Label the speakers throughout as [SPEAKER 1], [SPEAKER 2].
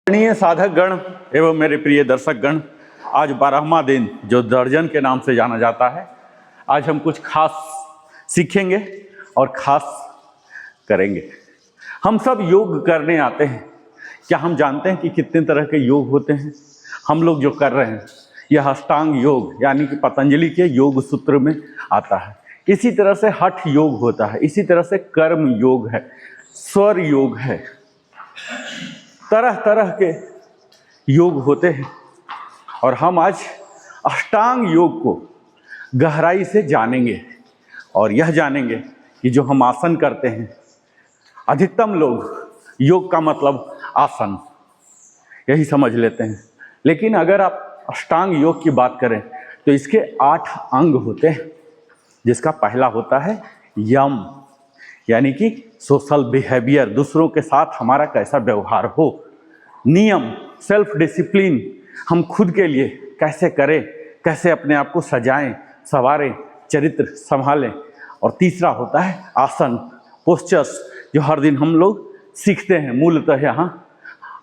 [SPEAKER 1] आदरणीय साधक गण एवं मेरे प्रिय दर्शक गण, आज 12वां दिन जो दर्जन के नाम से जाना जाता है, आज हम कुछ खास सीखेंगे और खास करेंगे। हम सब योग करने आते हैं। क्या हम जानते हैं कि कितने तरह के योग होते हैं? हम लोग जो कर रहे हैं यह अष्टांग योग यानी कि पतंजलि के योग सूत्र में आता है। इसी तरह से हठ योग होता है, इसी तरह से कर्म योग है, स्वर योग है, तरह तरह के योग होते हैं। और हम आज अष्टांग योग को गहराई से जानेंगे और यह जानेंगे कि जो हम आसन करते हैं, अधिकतम लोग योग का मतलब आसन यही समझ लेते हैं, लेकिन अगर आप अष्टांग योग की बात करें तो इसके 8 अंग होते हैं। जिसका पहला होता है यम, यानी कि सोशल बिहेवियर, दूसरों के साथ हमारा कैसा व्यवहार हो। नियम, सेल्फ डिसिप्लिन, हम खुद के लिए कैसे करें, कैसे अपने आप को सजाएं, संवारें, चरित्र संभालें। और तीसरा होता है आसन, पोस्चर्स, जो हर दिन हम लोग सीखते हैं मूलतः यहाँ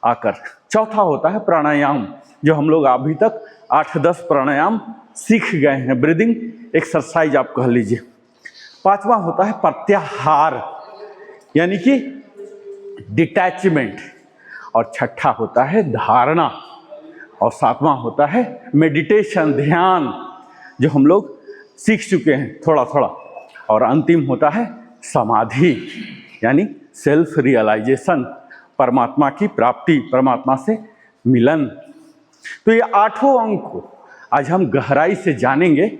[SPEAKER 1] आकर। चौथा होता है प्राणायाम, जो हम लोग अभी तक 8-10 प्राणायाम सीख गए हैं, ब्रीदिंग एक्सरसाइज आप कह लीजिए। पांचवा होता है प्रत्याहार, यानी कि डिटैचमेंट। और छठा होता है धारणा। और सातवां होता है मेडिटेशन, ध्यान, जो हम लोग सीख चुके हैं थोड़ा थोड़ा। और अंतिम होता है समाधि, यानी सेल्फ रियलाइजेशन, परमात्मा की प्राप्ति, परमात्मा से मिलन। तो ये 8 अंग को आज हम गहराई से जानेंगे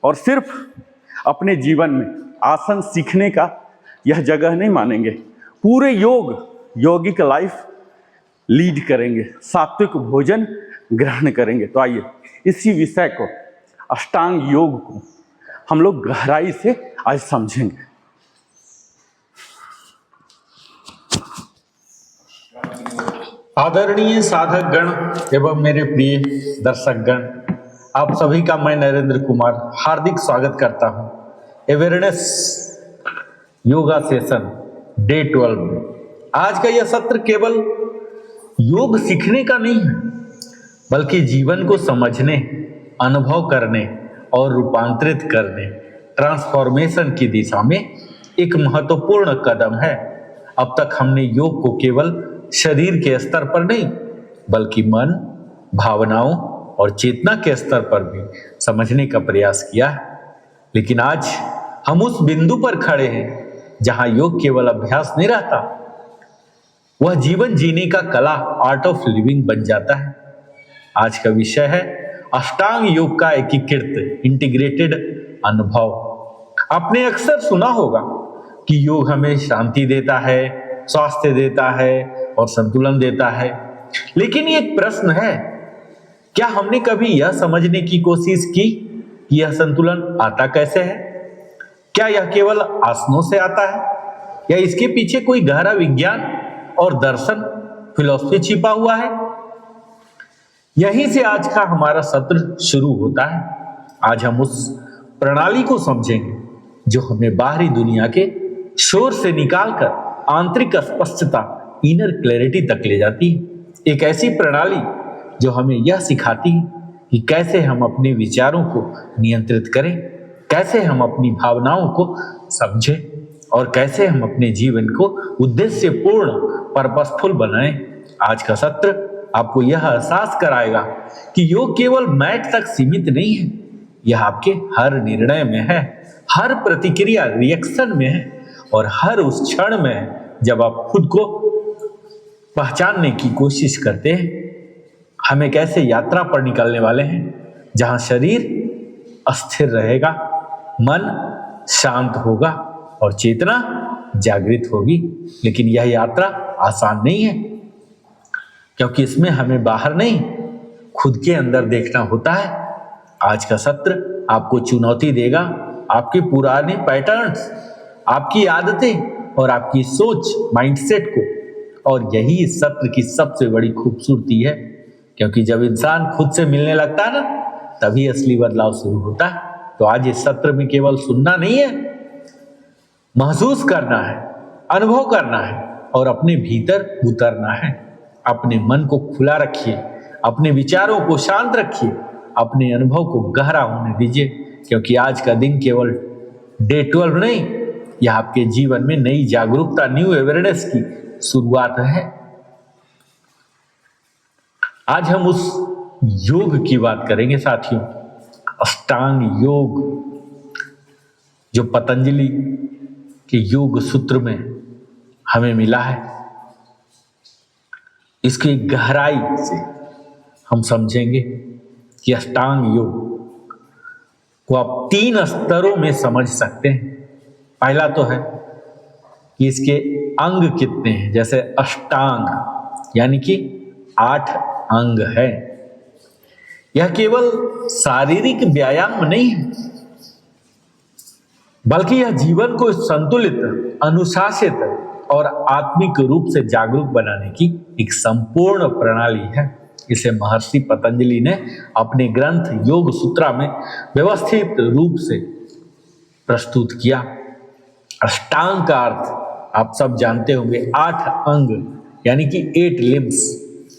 [SPEAKER 1] और सिर्फ अपने जीवन में आसन सीखने का यह जगह नहीं मानेंगे, पूरे यौगिक लाइफ लीड करेंगे, सात्विक भोजन ग्रहण करेंगे। तो आइए इसी विषय को, अष्टांग योग को हम लोग गहराई से आज समझेंगे।
[SPEAKER 2] आदरणीय साधक गण एवं मेरे प्रिय दर्शक गण, आप सभी का मैं नरेंद्र कुमार हार्दिक स्वागत करता हूं अवेयरनेस योगा सेशन डे 12 में। आज का यह सत्र केवल योग सीखने का नहीं है, बल्कि जीवन को समझने, अनुभव करने और रूपांतरित करने, ट्रांसफॉर्मेशन की दिशा में एक महत्वपूर्ण कदम है। अब तक हमने योग को केवल शरीर के स्तर पर नहीं, बल्कि मन, भावनाओं और चेतना के स्तर पर भी समझने का प्रयास किया है। लेकिन आज हम उस बिंदु पर खड़े हैं जहां योग केवल अभ्यास नहीं रहता, वह जीवन जीने का कला, आर्ट ऑफ लिविंग बन जाता है। आज का विषय है अष्टांग योग का एकीकृत, इंटीग्रेटेड अनुभव। आपने अक्सर सुना होगा कि योग हमें शांति देता है, स्वास्थ्य देता है और संतुलन देता है। लेकिन एक प्रश्न है, क्या हमने कभी यह समझने की कोशिश की कि यह संतुलन आता कैसे है? क्या यह केवल आसनों से आता है, या इसके पीछे कोई गहरा विज्ञान और दर्शन, फिलॉसफी छिपा हुआ है? यहीं से आज का हमारा सत्र शुरू होता है। आज हम उस प्रणाली को समझेंगे जो हमें बाहरी दुनिया के शोर से निकालकर आंतरिक स्पष्टता, इनर क्लैरिटी तक ले जाती है। एक ऐसी प्रणाली जो हमें यह सिखाती है कि कैसे हम अपने विचारों को नियंत्रित करें, कैसे हम अपनी भावनाओं को समझें और कैसे हम अपने जीवन को उद्देश्यपूर्ण, पर्पसफुल बनाएं। आज का सत्र आपको यह एहसास कराएगा कि योग केवल मैट तक सीमित नहीं है, यह आपके हर निर्णय में है, हर प्रतिक्रिया, रिएक्शन में है और हर उस क्षण में है जब आप खुद को पहचानने की कोशिश करते हैं। हम एक ऐसे यात्रा पर निकलने वाले हैं जहां शरीर अस्थिर रहेगा, मन शांत होगा और चेतना जागृत होगी। लेकिन यह यात्रा आसान नहीं है, क्योंकि इसमें हमें बाहर नहीं, खुद के अंदर देखना होता है। आज का सत्र आपको चुनौती देगा आपके पुराने पैटर्न्स, आपकी आदतें और आपकी सोच, माइंडसेट को। और यही इस सत्र की सबसे बड़ी खूबसूरती है, क्योंकि जब इंसान खुद से मिलने लगता है ना, तभी असली बदलाव शुरू होता है। तो आज इस सत्र में केवल सुनना नहीं है, महसूस करना है, अनुभव करना है और अपने भीतर उतरना है। अपने मन को खुला रखिए, अपने विचारों को शांत रखिए, अपने अनुभव को गहरा होने दीजिए, क्योंकि आज का दिन केवल डे 12 नहीं, यह आपके जीवन में नई जागरूकता, न्यू अवेयरनेस की शुरुआत है। आज हम उस योग की बात करेंगे साथियों, अष्टांग योग, जो पतंजलि के योग सूत्र में हमें मिला है। इसकी गहराई से हम समझेंगे कि अष्टांग योग को आप 3 स्तरों में समझ सकते हैं। पहला तो है कि इसके अंग कितने हैं, जैसे अष्टांग यानी कि 8 अंग है। यह केवल शारीरिक व्यायाम नहीं है, बल्कि यह जीवन को संतुलित, अनुशासित और आत्मिक रूप से जागरूक बनाने की एक संपूर्ण प्रणाली है। इसे महर्षि पतंजलि ने अपने ग्रंथ योग सूत्रा में व्यवस्थित रूप से प्रस्तुत किया। अष्टांग का अर्थ आप सब जानते होंगे, 8 अंग यानी कि 8 लिम्स,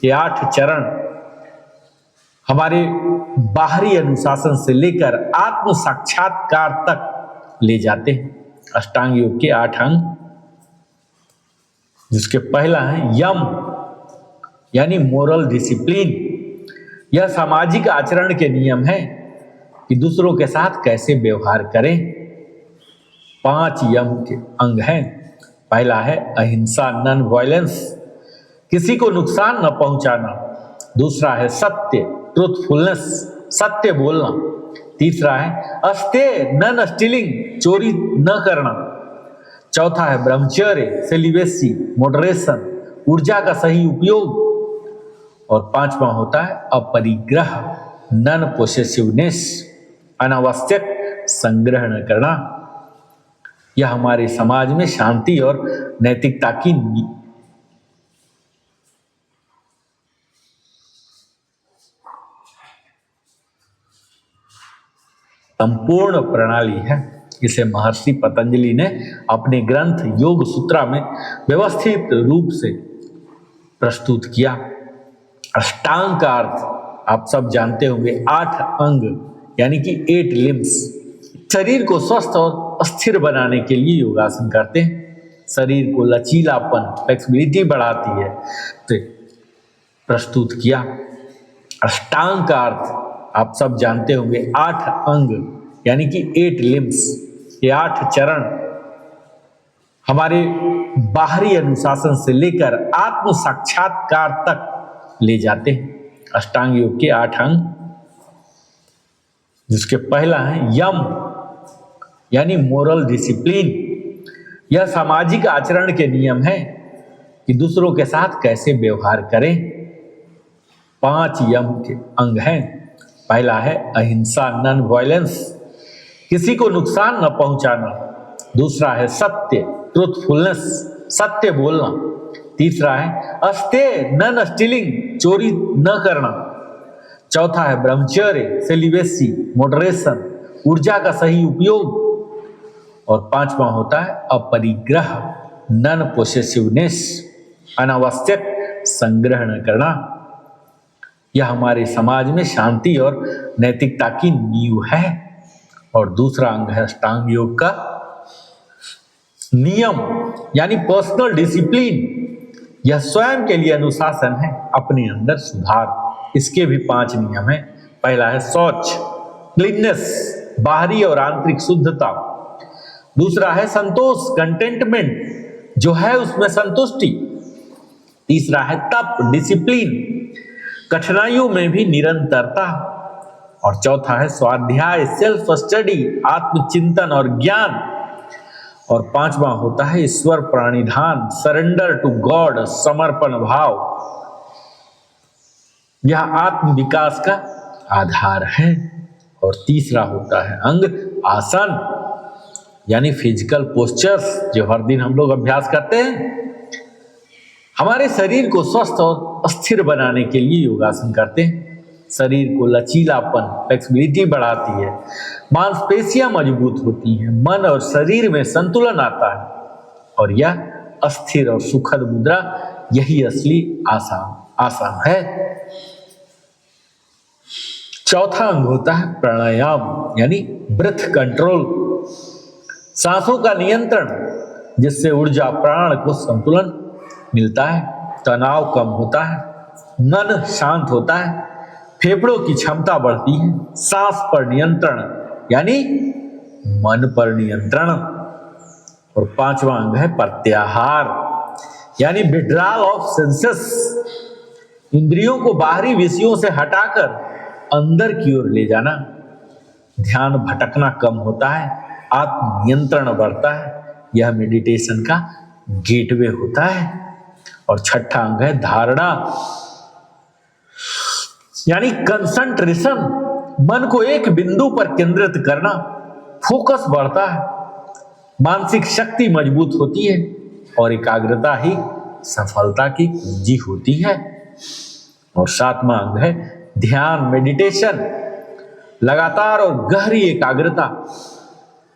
[SPEAKER 2] ये 8 चरण हमारे बाहरी अनुशासन से लेकर आत्म साक्षात्कार तक ले जाते हैं। अष्टांग योग के 8 अंग, जिसके पहला है यम यानी मोरल डिसिप्लिन। यह सामाजिक आचरण के नियम है कि दूसरों के साथ कैसे व्यवहार करें। 5 यम के अंग हैं। पहला है अहिंसा, नॉन वायलेंस, किसी को नुकसान न पहुंचाना। दूसरा है सत्य, ट्रूथफुलनेस, सत्य बोलना। तीसरा है अस्ते, नॉन स्टीलिंग, चोरी न करना। चौथा है ब्रह्मचर्य, सेलिबेसी, मॉडरेशन, ऊर्जा का सही उपयोग। और 5वां होता है अपरिग्रह, नॉन पोसेसिवनेस, अनावश्यक संग्रह न करना। यह हमारे समाज में शांति और नैतिकता की संपूर्ण प्रणाली है। इसे महर्षि पतंजलि ने अपने ग्रंथ योग सूत्रा में व्यवस्थित रूप से प्रस्तुत किया। अष्टांग का अर्थ आप सब जानते होंगे, 8 अंग यानी कि 8 लिम्स। शरीर को स्वस्थ और स्थिर बनाने के लिए योगासन करते हैं। शरीर को लचीलापन, फ्लेक्सिबिलिटी बढ़ाती है, तो प्रस्तुत किया। अष्टांग का अर्थ आप सब जानते होंगे, 8 अंग यानी कि 8 लिम्स, ये 8 चरण हमारे बाहरी अनुशासन से लेकर आत्म साक्षात्कार तक ले जाते हैं। अष्टांग योग के 8 अंग, जिसके पहला है यम यानी मोरल डिसिप्लिन। यह सामाजिक आचरण के नियम है कि दूसरों के साथ कैसे व्यवहार करें। 5 यम के अंग हैं। पहला है अहिंसा, नॉन वायलेंस, किसी को नुकसान न पहुंचाना। दूसरा है सत्य, ट्रूथफुलनेस, सत्य बोलना। तीसरा है अस्ते, नॉन स्टीलिंग, चोरी न करना। चौथा है ब्रह्मचर्य, सेलिबेसी, मॉडरेशन, ऊर्जा का सही उपयोग। और 5वां होता है अपरिग्रह, नॉन पोसेसिवनेस, अनावश्यक संग्रह न करना। यह हमारे समाज में शांति और नैतिकता की नींव है। और दूसरा अंग है अष्टांग योग का नियम यानी पर्सनल डिसिप्लिन। यह स्वयं के लिए अनुशासन है, अपने अंदर सुधार। इसके भी 5 नियम हैं। पहला है शौच, क्लीननेस, बाहरी और आंतरिक शुद्धता। दूसरा है संतोष, कंटेंटमेंट, जो है उसमें संतुष्टि। तीसरा है तप, डिसिप्लिन, कठिनाइयों में भी निरंतरता। और चौथा है स्वाध्याय, सेल्फ स्टडी, आत्मचिंतन और ज्ञान। और 5वां होता है ईश्वर प्राणिधान, सरेंडर टू गॉड, समर्पण भाव। यह आत्म विकास का आधार है। और तीसरा होता है अंग आसन यानी फिजिकल पोस्चर्स, जो हर दिन हम लोग अभ्यास करते हैं। हमारे शरीर को स्वस्थ और स्थिर बनाने के लिए योगासन करते हैं। शरीर को लचीलापन, फ्लेक्सिबिलिटी बढ़ाती है, मांसपेशियां मजबूत होती हैं, मन और शरीर में संतुलन आता है। और यह अस्थिर और सुखद मुद्रा, यही असली आसन आसन है। चौथा अंग होता है प्राणायाम यानी ब्रेथ कंट्रोल, सांसों का नियंत्रण, जिससे ऊर्जा प्राण को संतुलन मिलता है, तनाव कम होता है, मन शांत होता है, फेफड़ों की क्षमता बढ़ती है, सांस पर नियंत्रण यानी मन पर नियंत्रण। और पांचवा अंग है प्रत्याहार यानी विड्रॉल ऑफ सेंसेस, इंद्रियों को बाहरी विषयों से हटाकर अंदर की ओर ले जाना। ध्यान भटकना कम होता है, आत्म नियंत्रण बढ़ता है, यह मेडिटेशन का गेटवे होता है। और छठा अंग है धारणा यानी कंसंट्रेशन, मन को एक बिंदु पर केंद्रित करना, फोकस बढ़ता है, मानसिक शक्ति मजबूत होती है और एकाग्रता ही सफलता की कुंजी होती है। और सातवां अंग है ध्यान मेडिटेशन, लगातार और गहरी एकाग्रता,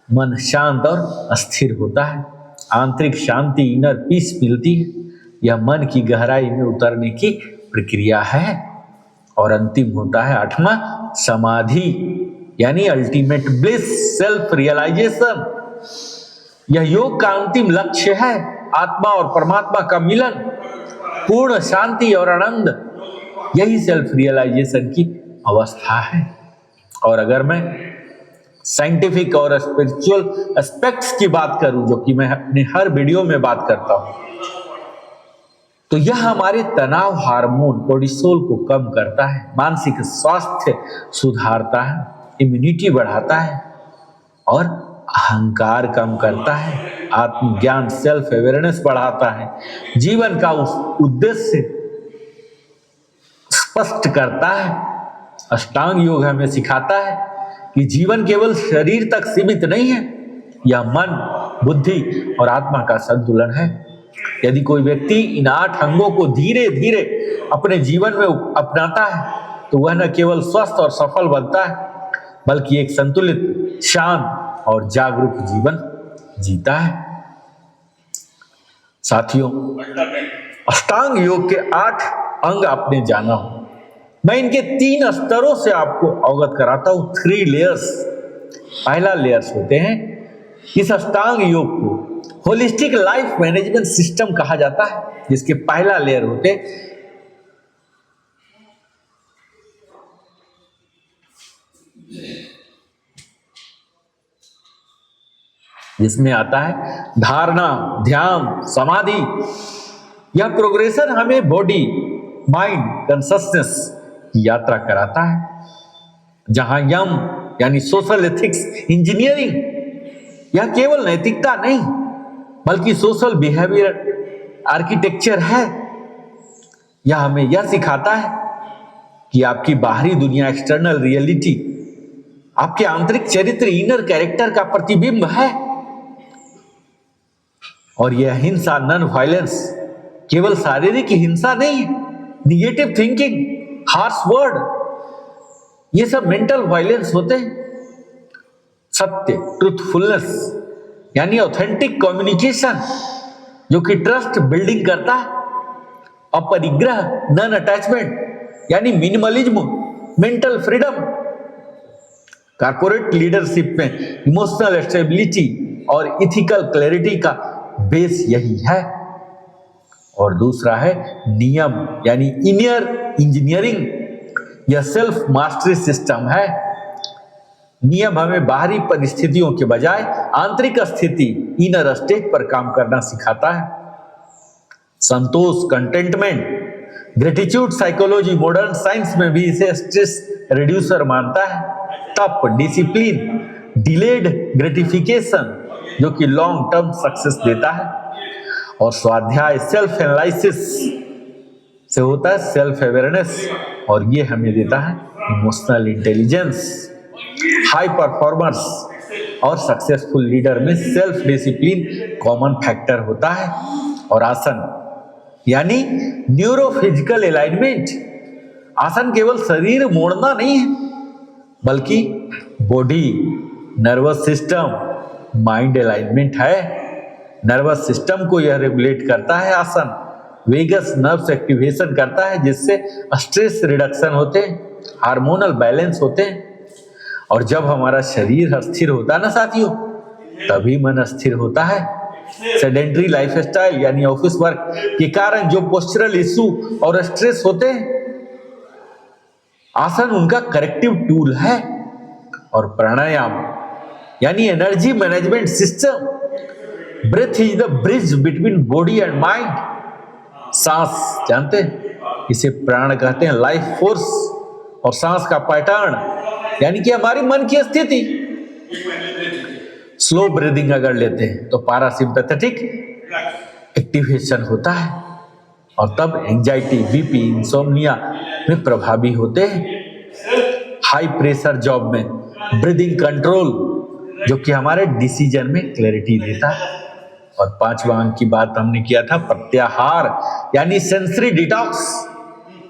[SPEAKER 2] मन शांत और स्थिर होता है, आंतरिक शांति इनर पीस मिलती है, यह मन की गहराई में उतरने की प्रक्रिया है। और अंतिम होता है आठवां समाधि यानी अल्टीमेट ब्लिस, सेल्फ रियलाइजेशन, यह योग का अंतिम लक्ष्य है, आत्मा और परमात्मा का मिलन, पूर्ण शांति और आनंद, यही सेल्फ रियलाइजेशन की अवस्था है। और अगर मैं साइंटिफिक और स्पिरिचुअल एस्पेक्ट्स की बात करूं, जो कि मैं अपने हर वीडियो में बात करता हूं, तो यह हमारे तनाव हार्मोन कोर्टिसोल को कम करता है, मानसिक स्वास्थ्य सुधारता है, इम्यूनिटी बढ़ाता है और अहंकार कम करता है, आत्मज्ञान सेल्फ अवेयरनेस बढ़ाता है, जीवन का उस उद्देश्य स्पष्ट करता है। अष्टांग योग हमें सिखाता है कि जीवन केवल शरीर तक सीमित नहीं है, यह मन, बुद्धि और आत्मा का संतुलन है। यदि कोई व्यक्ति इन 8 अंगों को धीरे धीरे अपने जीवन में अपनाता है तो वह न केवल स्वस्थ और सफल बनता है, बल्कि एक संतुलित, शांत और जागरूक जीवन जीता है। साथियों, अष्टांग योग के 8 अंग आपने जाना हो, मैं इनके 3 स्तरों से आपको अवगत कराता हूं। 3 लेयर्स। पहला लेयर्स होते हैं, इस अष्टांग योग को होलिस्टिक लाइफ मैनेजमेंट सिस्टम कहा जाता है, जिसके पहला लेयर होते जिसमें आता है धारणा, ध्यान, समाधि। यह प्रोग्रेशन हमें बॉडी, माइंड, कॉन्शसनेस की यात्रा कराता है, जहां यम यानी सोशल एथिक्स इंजीनियरिंग, यह केवल नैतिकता नहीं बल्कि सोशल बिहेवियर आर्किटेक्चर है। यह हमें यह सिखाता है कि आपकी बाहरी दुनिया, एक्सटर्नल रियलिटी, आपके आंतरिक चरित्र, इनर कैरेक्टर का प्रतिबिंब है। और यह हिंसा, नॉन वायलेंस, केवल शारीरिक हिंसा नहीं है, निगेटिव थिंकिंग, हार्श वर्ड, ये सब मेंटल वायलेंस होते हैं। सत्य, ट्रूथफुलनेस यानी ऑथेंटिक कम्युनिकेशन, जो कि ट्रस्ट बिल्डिंग करता है। अपरिग्रह, नॉन अटैचमेंट यानी minimalism, mental freedom. Corporate leadership में इमोशनल स्टेबिलिटी और इथिकल क्लैरिटी का बेस यही है। और दूसरा है नियम यानी इनर इंजीनियरिंग, यह सेल्फ मास्टरी सिस्टम है। नियम हमें बाहरी परिस्थितियों के बजाय आंतरिक स्थिति, इनर स्टेट पर काम करना सिखाता है। संतोष, contentment, gratitude psychology modern science में भी इसे स्ट्रेस रिड्यूसर मानता है। तप, डिसिप्लिन, डिलेड ग्रेटिफिकेशन, जो कि लॉन्ग टर्म सक्सेस देता है। और स्वाध्याय, सेल्फ एनालिसिस से होता है सेल्फ अवेयरनेस, और ये हमें देता है इमोशनल इंटेलिजेंस। हाई परफॉर्मर्स और सक्सेसफुल लीडर में सेल्फ डिसिप्लिन कॉमन फैक्टर होता है। और आसन यानी न्यूरोफिजिकल अलाइनमेंट, आसन केवल शरीर मोड़ना नहीं है बल्कि body, nervous system, mind alignment है। नर्वस सिस्टम को यह रेगुलेट करता है आसन, वेगस नर्व्स एक्टिवेशन करता है, जिससे स्ट्रेस रिडक्शन होते हैं, हार्मोनल बैलेंस होते हैं। और जब हमारा शरीर स्थिर होता है ना साथियों, तभी मन स्थिर होता है। सेडेंटरी लाइफस्टाइल यानी ऑफिस वर्क के कारण जो पोस्चरल इशू और स्ट्रेस होते हैं, आसन उनका करेक्टिव टूल है। और प्राणायाम यानी energy management system, breath is the bridge between body and mind. सांस जानते हैं, इसे प्राण कहते हैं, लाइफ फोर्स। और सांस का पैटर्न यानी कि हमारी मन की स्थिति। स्लो ब्रीदिंग अगर लेते हैं तो पारासिम्पैथेटिक एक्टिवेशन होता है, और तब एंजाइटी, बीपी, इंसोम्निया में प्रभावी होते हैं। हाई प्रेशर जॉब में ब्रीदिंग कंट्रोल, जो कि हमारे डिसीजन में क्लैरिटी देता है। और 5वां अंक की बात हमने किया था, प्रत्याहार यानी सेंसरी डिटॉक्स।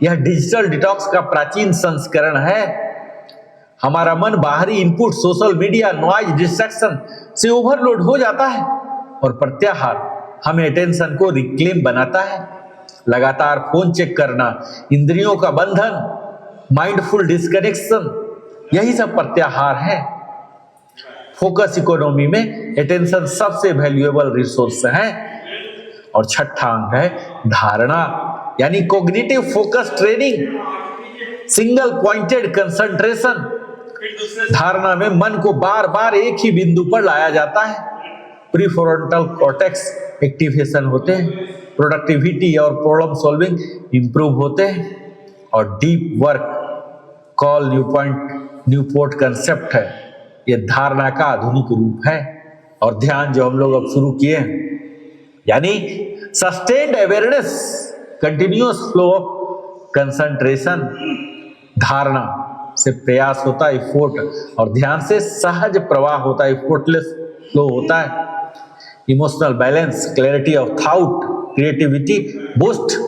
[SPEAKER 2] यह डिजिटल डिटॉक्स का प्राचीन संस्करण है। हमारा मन बाहरी input, social media, noise, distraction से ओवरलोड हो जाता है, और प्रत्याहार हमें अटेंशन को रिक्लेम बनाता है। लगातार फोन चेक करना, इंद्रियों का बंधन, माइंडफुल डिस्कनेक्शन, यही सब प्रत्याहार है। फोकस इकोनॉमी में अटेंशन सबसे वैल्यूएबल रिसोर्स है। और 6ठा अंक है धारणा यानी cognitive focus training, single pointed concentration. धारणा में मन को बार बार एक ही बिंदु पर लाया जाता है। प्रीफ्रंटल कॉर्टेक्स एक्टिवेशन होते हैं, प्रोडक्टिविटी और प्रॉब्लम सॉल्विंग इंप्रूव होते हैं। और deep work call Newport concept है, यह धारणा का आधुनिक रूप है। और ध्यान जो हम लोग अब शुरू किए हैं, यानी sustained awareness, continuous flow of concentration. धारणा से प्रयास होता है, एफोर्ट, और ध्यान से सहज प्रवाह होता है, एफोर्टलेस फ्लो होता है। Emotional balance, clarity of thought, creativity boost.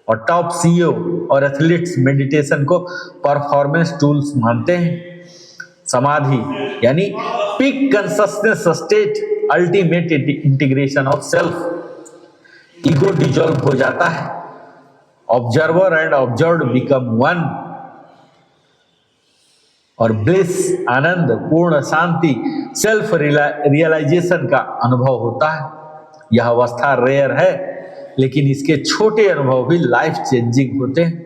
[SPEAKER 2] और टॉप सीईओ और एथलीट्स मेडिटेशन को परफॉर्मेंस टूल्स मानते हैं। समाधि यानी peak consciousness state, ultimate integration of self. Ego dissolve हो जाता है, observer and observed become one. और ब्लिस, आनंद, पूर्ण शांति, सेल्फ रियलाइजेशन का अनुभव होता है। यह अवस्था रेयर है, लेकिन इसके छोटे अनुभव भी लाइफ चेंजिंग होते हैं।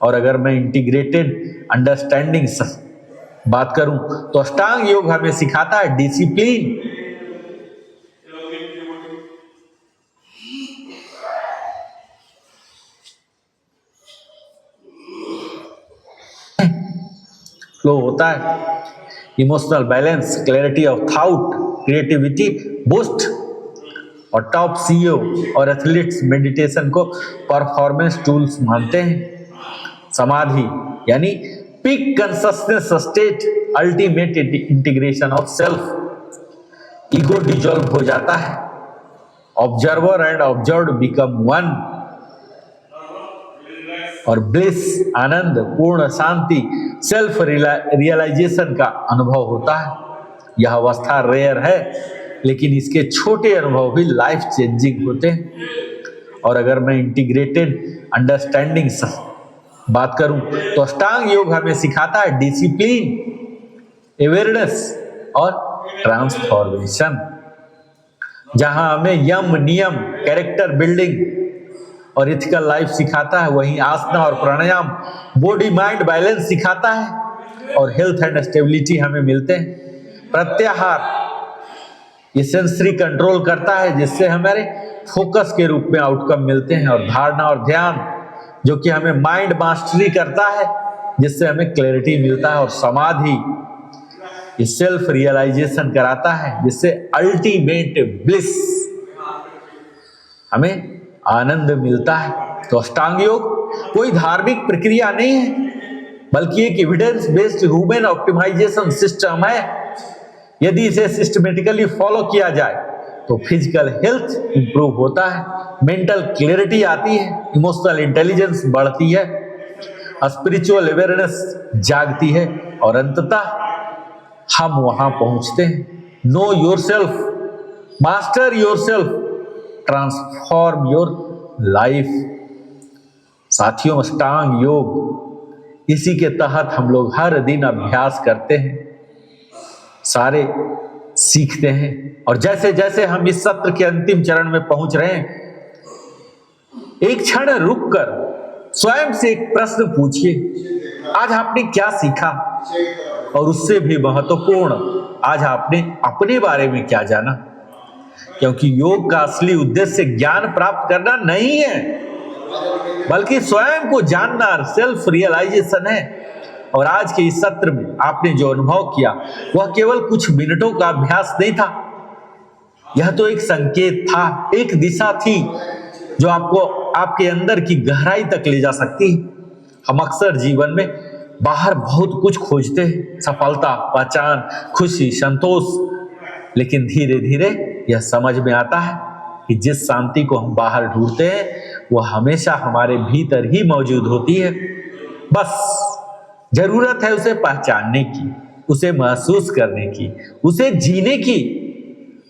[SPEAKER 2] और अगर मैं इंटीग्रेटेड अंडरस्टैंडिंग बात करूं तो अष्टांग योग हमें सिखाता है डिसिप्लिन, फ्लो होता है, emotional balance, clarity of thought, creativity boost. और टॉप सीईओ और एथलीट्स मेडिटेशन को परफॉर्मेंस टूल्स मानते हैं। समाधि यानी peak consciousness state, ultimate integration of self. Ego dissolve हो जाता है, observer and observed become one. और ब्लिस, आनंद, पूर्ण शांति, सेल्फ रियलाइजेशन का अनुभव होता है। यह अवस्था रेयर है, लेकिन इसके छोटे अनुभव भी लाइफ चेंजिंग होते हैं। और अगर मैं इंटीग्रेटेड अंडरस्टैंडिंग बात करूं तो अष्टांग योग हमें सिखाता है डिसिप्लिन, अवेयरनेस और ट्रांसफॉर्मेशन। जहां हमें यम, नियम, कैरेक्टर बिल्डिंग और इथिकल लाइफ सिखाता है, वहीं आसना और प्राणायाम बॉडी माइंड बैलेंस सिखाता है, और हेल्थ एंड स्टेबिलिटी हमें मिलते हैं। प्रत्याहार ये सेंसरी कंट्रोल करता है, जिससे हमारे फोकस के रूप में आउटकम मिलते हैं। और धारणा और ध्यान जो कि हमें माइंड मास्टरी करता है, जिससे हमें क्लैरिटी मिलता है। और समाधि ये सेल्फ रियलाइजेशन कराता है, जिससे अल्टीमेट ब्लिस, हमें आनंद मिलता है। तो अष्टांग योग कोई धार्मिक प्रक्रिया नहीं है, बल्कि एक evidence based human optimisation system है। यदि इसे सिस्टमेटिकली फॉलो किया जाए तो फिजिकल हेल्थ इंप्रूव होता है, मेंटल क्लैरिटी आती है, इमोशनल इंटेलिजेंस बढ़ती है, स्पिरिचुअल अवेयरनेस जागती है, और अंततः हम वहां पहुंचते हैं। No yourself, master yourself, transform your life. साथियों, अष्टांग योग, इसी के तहत हम लोग हर दिन अभ्यास करते हैं, सारे सीखते हैं। और जैसे जैसे हम इस सत्र के अंतिम चरण में पहुंच रहे हैं, एक क्षण रुककर स्वयं से एक प्रश्न पूछिए, आज आपने क्या सीखा? और उससे भी महत्वपूर्ण, आज आपने अपने बारे में क्या जाना? क्योंकि योग का असली उद्देश्य ज्ञान प्राप्त करना नहीं है, बल्कि स्वयं को जानना, सेल्फ रियलाइजेशन है। और आज के इस सत्र में आपने जो अनुभव किया वह केवल कुछ मिनटों का अभ्यास नहीं था, यह तो एक संकेत था, एक दिशा थी जो आपको आपके अंदर की गहराई तक ले जा सकती है। हम अक्सर जीवन में बाहर बहुत कुछ खोजते हैं, सफलता, पहचान, खुशी, संतोष, लेकिन धीरे धीरे यह समझ में आता है कि जिस शांति को हम बाहर ढूंढते हैं वह हमेशा हमारे भीतर ही मौजूद होती है। बस जरूरत है उसे पहचानने की, उसे महसूस करने की, उसे जीने की।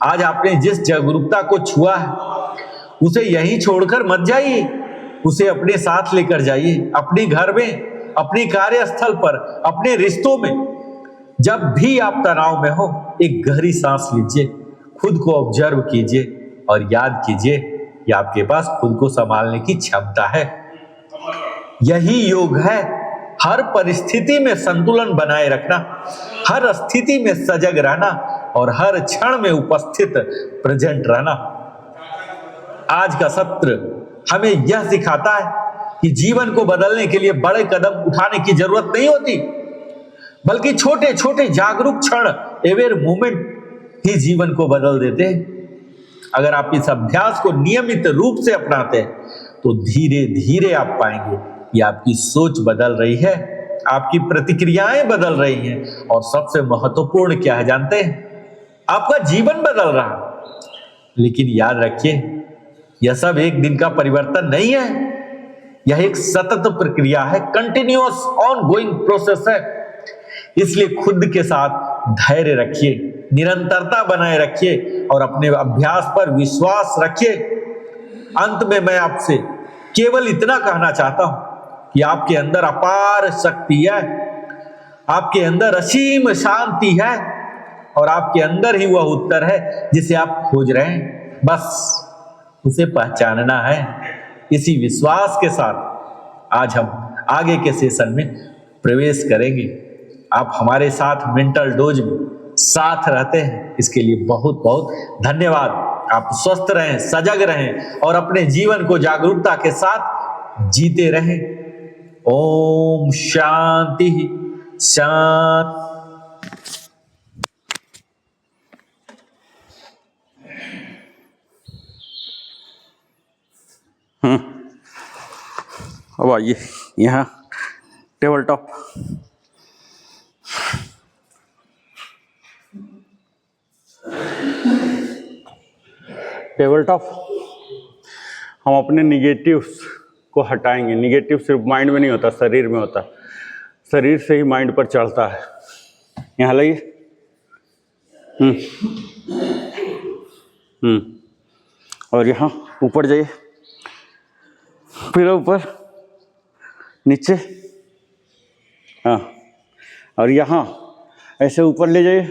[SPEAKER 2] आज आपने जिस जागरूकता को छुआ है उसे यहीं छोड़कर मत जाइए, उसे अपने साथ लेकर जाइए, अपने घर में, अपने कार्यस्थल पर, अपने रिश्तों में। जब भी आप तनाव में हो, एक गहरी सांस लीजिए, खुद को ऑब्जर्व कीजिए और याद कीजिए कि आपके पास खुद को संभालने की क्षमता है। यही योग है, हर परिस्थिति में संतुलन बनाए रखना, हर स्थिति में सजग रहना और हर क्षण में उपस्थित, प्रेजेंट रहना। आज का सत्र हमें यह सिखाता है कि जीवन को बदलने के लिए बड़े कदम उठाने की जरूरत नहीं होती, बल्कि छोटे छोटे जागरूक क्षण, अवेयर मोमेंट ही जीवन को बदल देते हैं। अगर आप इस अभ्यास को नियमित रूप से अपनाते हैं तो धीरे धीरे आप पाएंगे कि आपकी सोच बदल रही है, आपकी प्रतिक्रियाएं बदल रही हैं, और सबसे महत्वपूर्ण क्या है जानते हैं? आपका जीवन बदल रहा है। लेकिन याद रखिए, यह सब एक दिन का परिवर्तन नहीं है, यह एक सतत प्रक्रिया है, कंटिन्यूअस ऑनगोइंग प्रोसेस है। इसलिए खुद के साथ धैर्य रखिए, निरंतरता बनाए रखिए और अपने अभ्यास पर विश्वास रखिए। अंत में मैं आपसे केवल इतना कहना चाहता हूं कि आपके अंदर अपार शक्ति है, आपके अंदर असीम शांति है और आपके अंदर ही वह उत्तर है जिसे आप खोज रहे हैं। बस उसे पहचानना है। इसी विश्वास के साथ आज हम आगे के सेशन में प्रवेश करेंगे। आप हमारे साथ मेंटल डोज में साथ रहते हैं, इसके लिए बहुत बहुत धन्यवाद। आप स्वस्थ रहें, सजग रहें और अपने जीवन को जागरूकता के साथ जीते रहें। ओम शांति शांति।
[SPEAKER 1] अब आइए यहाँ टेबल टॉप। टेबल टॉप हम अपने निगेटिव्स को हटाएंगे। निगेटिव सिर्फ माइंड में नहीं होता, शरीर में होता, शरीर से ही माइंड पर चढ़ता है। यहाँ लाइए। और यहाँ ऊपर जाइए, फिर ऊपर, नीचे, हाँ, और यहाँ ऐसे ऊपर ले जाइए।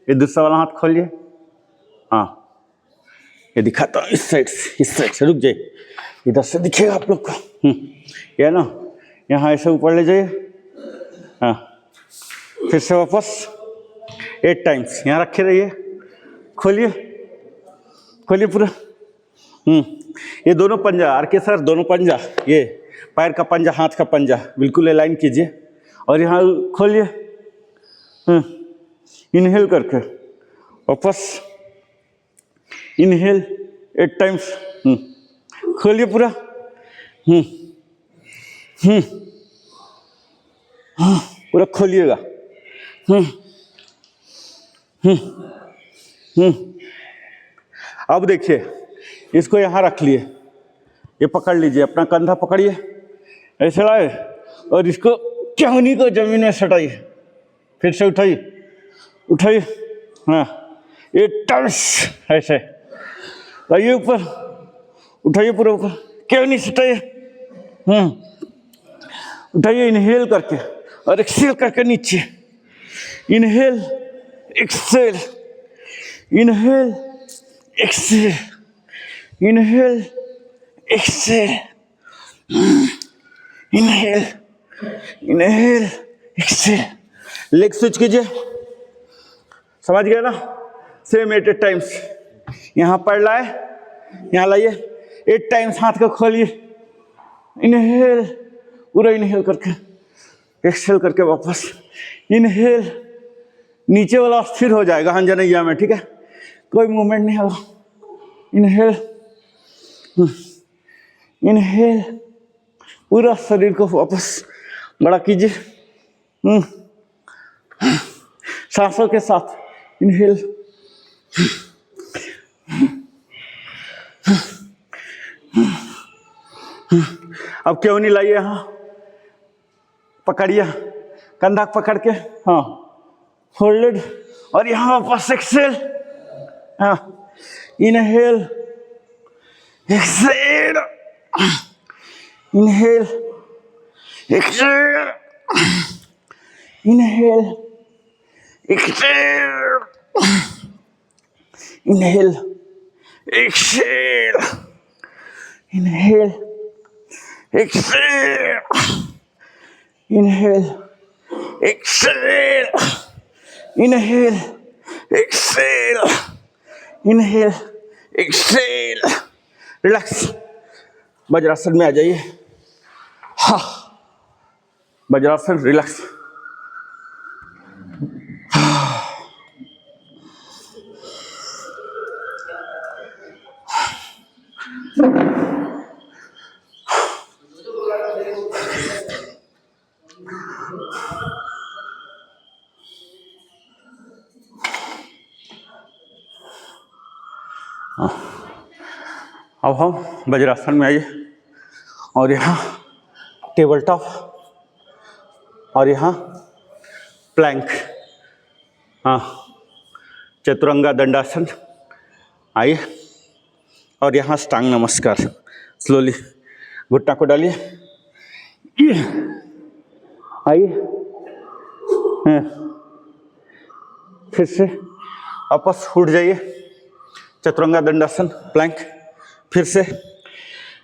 [SPEAKER 1] ये दूसरा वाला हाथ खोलिए, हाँ, ये दिखाता हूँ इस साइड से रुक जाइए, इधर से दिखेगा आप लोग को। ये ना, यहाँ ऐसे ऊपर ले जाइए, हाँ, फिर से वापस 8 टाइम्स यहाँ रखे रहिए। खोलिए, खोलिए पूरा। ये दोनों पंजा, आर के सर, दोनों पंजा, ये पैर का पंजा, हाथ का पंजा बिल्कुल अलाइन कीजिए और यहाँ खोलिए। इनहेल करके वापस इनहेल 8 टाइम्स। खोलिए पूरा। पूरा खोलिएगा। अब देखिए, इसको यहाँ रख लिए, ये पकड़ लीजिए, अपना कंधा पकड़िए, ऐसे लाए और इसको चाहनी को जमीन में सटाइए, फिर से उठाइए, उठाइए, हाँ, 8 टाइम्स ऐसे लाइए ऊपर, उठाइए पूरा ऊपर, क्यों नहीं उठाइए, उठाइए, इनहेल करके और एक्सेल करके नीचे, inhale exhale, inhale exhale, inhale exhale, inhale, inhale exhale. Leg switch कीजिए, समझ गए ना? Same 8 times. यहाँ पढ़ लाए, यहाँ लाइए, 8 टाइम्स हाथ को खोलिए, इनहेल, पूरा इनहेल करके, एक्सेल करके वापस, इनहेल, नीचे वाला स्थिर हो जाएगा अंजनैया में, ठीक है? कोई मूवमेंट नहीं होगा। इनहेल, इनहेल, पूरा शरीर को वापस बड़ा कीजिए, सांसों के साथ, इनहेल, अब क्यों नहीं लाइए, यहाँ पकड़िए, कंधा पकड़ के, हाँ, फोल्डेड, और यहाँ वापस एक्सेल, हाँ, inhale, exhale, inhale, exhale, inhale, exhale, inhale, exhale, inhale, exhale, inhale, exhale, inhale, exhale, inhale, exhale. Relax, vajrasana में आ जाइए। हाँ, वज्रासन, रिलैक्स। अब हम वज्रासन में आइए, और यहाँ टेबल टॉप, और यहाँ प्लैंक, हाँ, चतुरंगा दंडासन। आइए, और यहाँ स्टांग नमस्कार। स्लोली घुटना को डालिए, आइए, फिर से वापस उठ जाइए, चतुरंगा दंडासन, प्लैंक, फिर से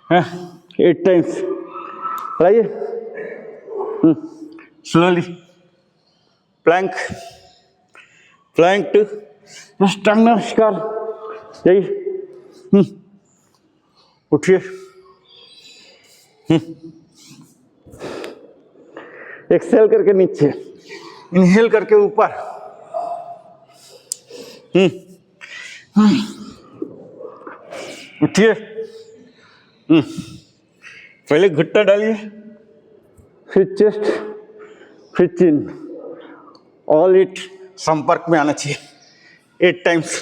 [SPEAKER 1] 8 टाइम्स लाइए, स्लोली, प्लैंक, प्लैंक टू स्टांग नमस्कार, जाइए, उठिए, एक्सेल करके नीचे, इनहेल करके ऊपर, उठिए, पहले घुटना डालिए, फिर चेस्ट, फिर चिन, ऑल इट संपर्क में आना चाहिए, 8 टाइम्स।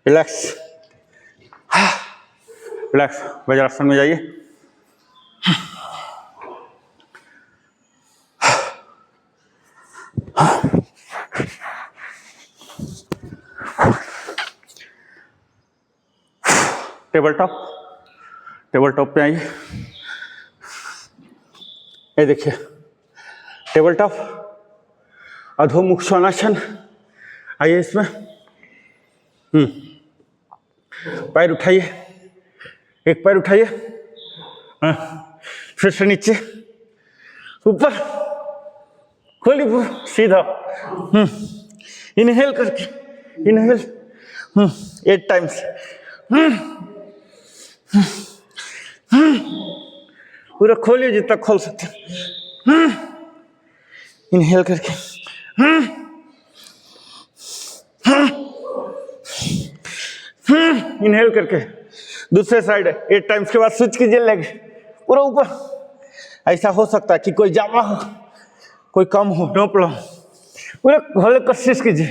[SPEAKER 1] रिलैक्स, रिलैक्स, वज्रासन में जाइए। टेबल टॉप, टेबल टॉप पे आइए, ये देखिए, टेबल टॉप, अधोमुख स्वानासन। आइए इसमें, पैर उठाइए, एक पैर उठाइए, फिर से नीचे, ऊपर, खोलिए पूरा सीधा, इनहेल करके, इनहेल, 8 टाइम्स, पूरा खोलिए जितना खोल सकते, इनहेल करके, इनहेल करके, दूसरे साइड 8 टाइम्स के बाद स्विच कीजिए, लेग पूरा ऊपर। ऐसा हो सकता है कि कोई ज्यादा हो, कोई कम हो, नो प्रॉब्लम, पूरा खोलने की कोशिश कीजिए,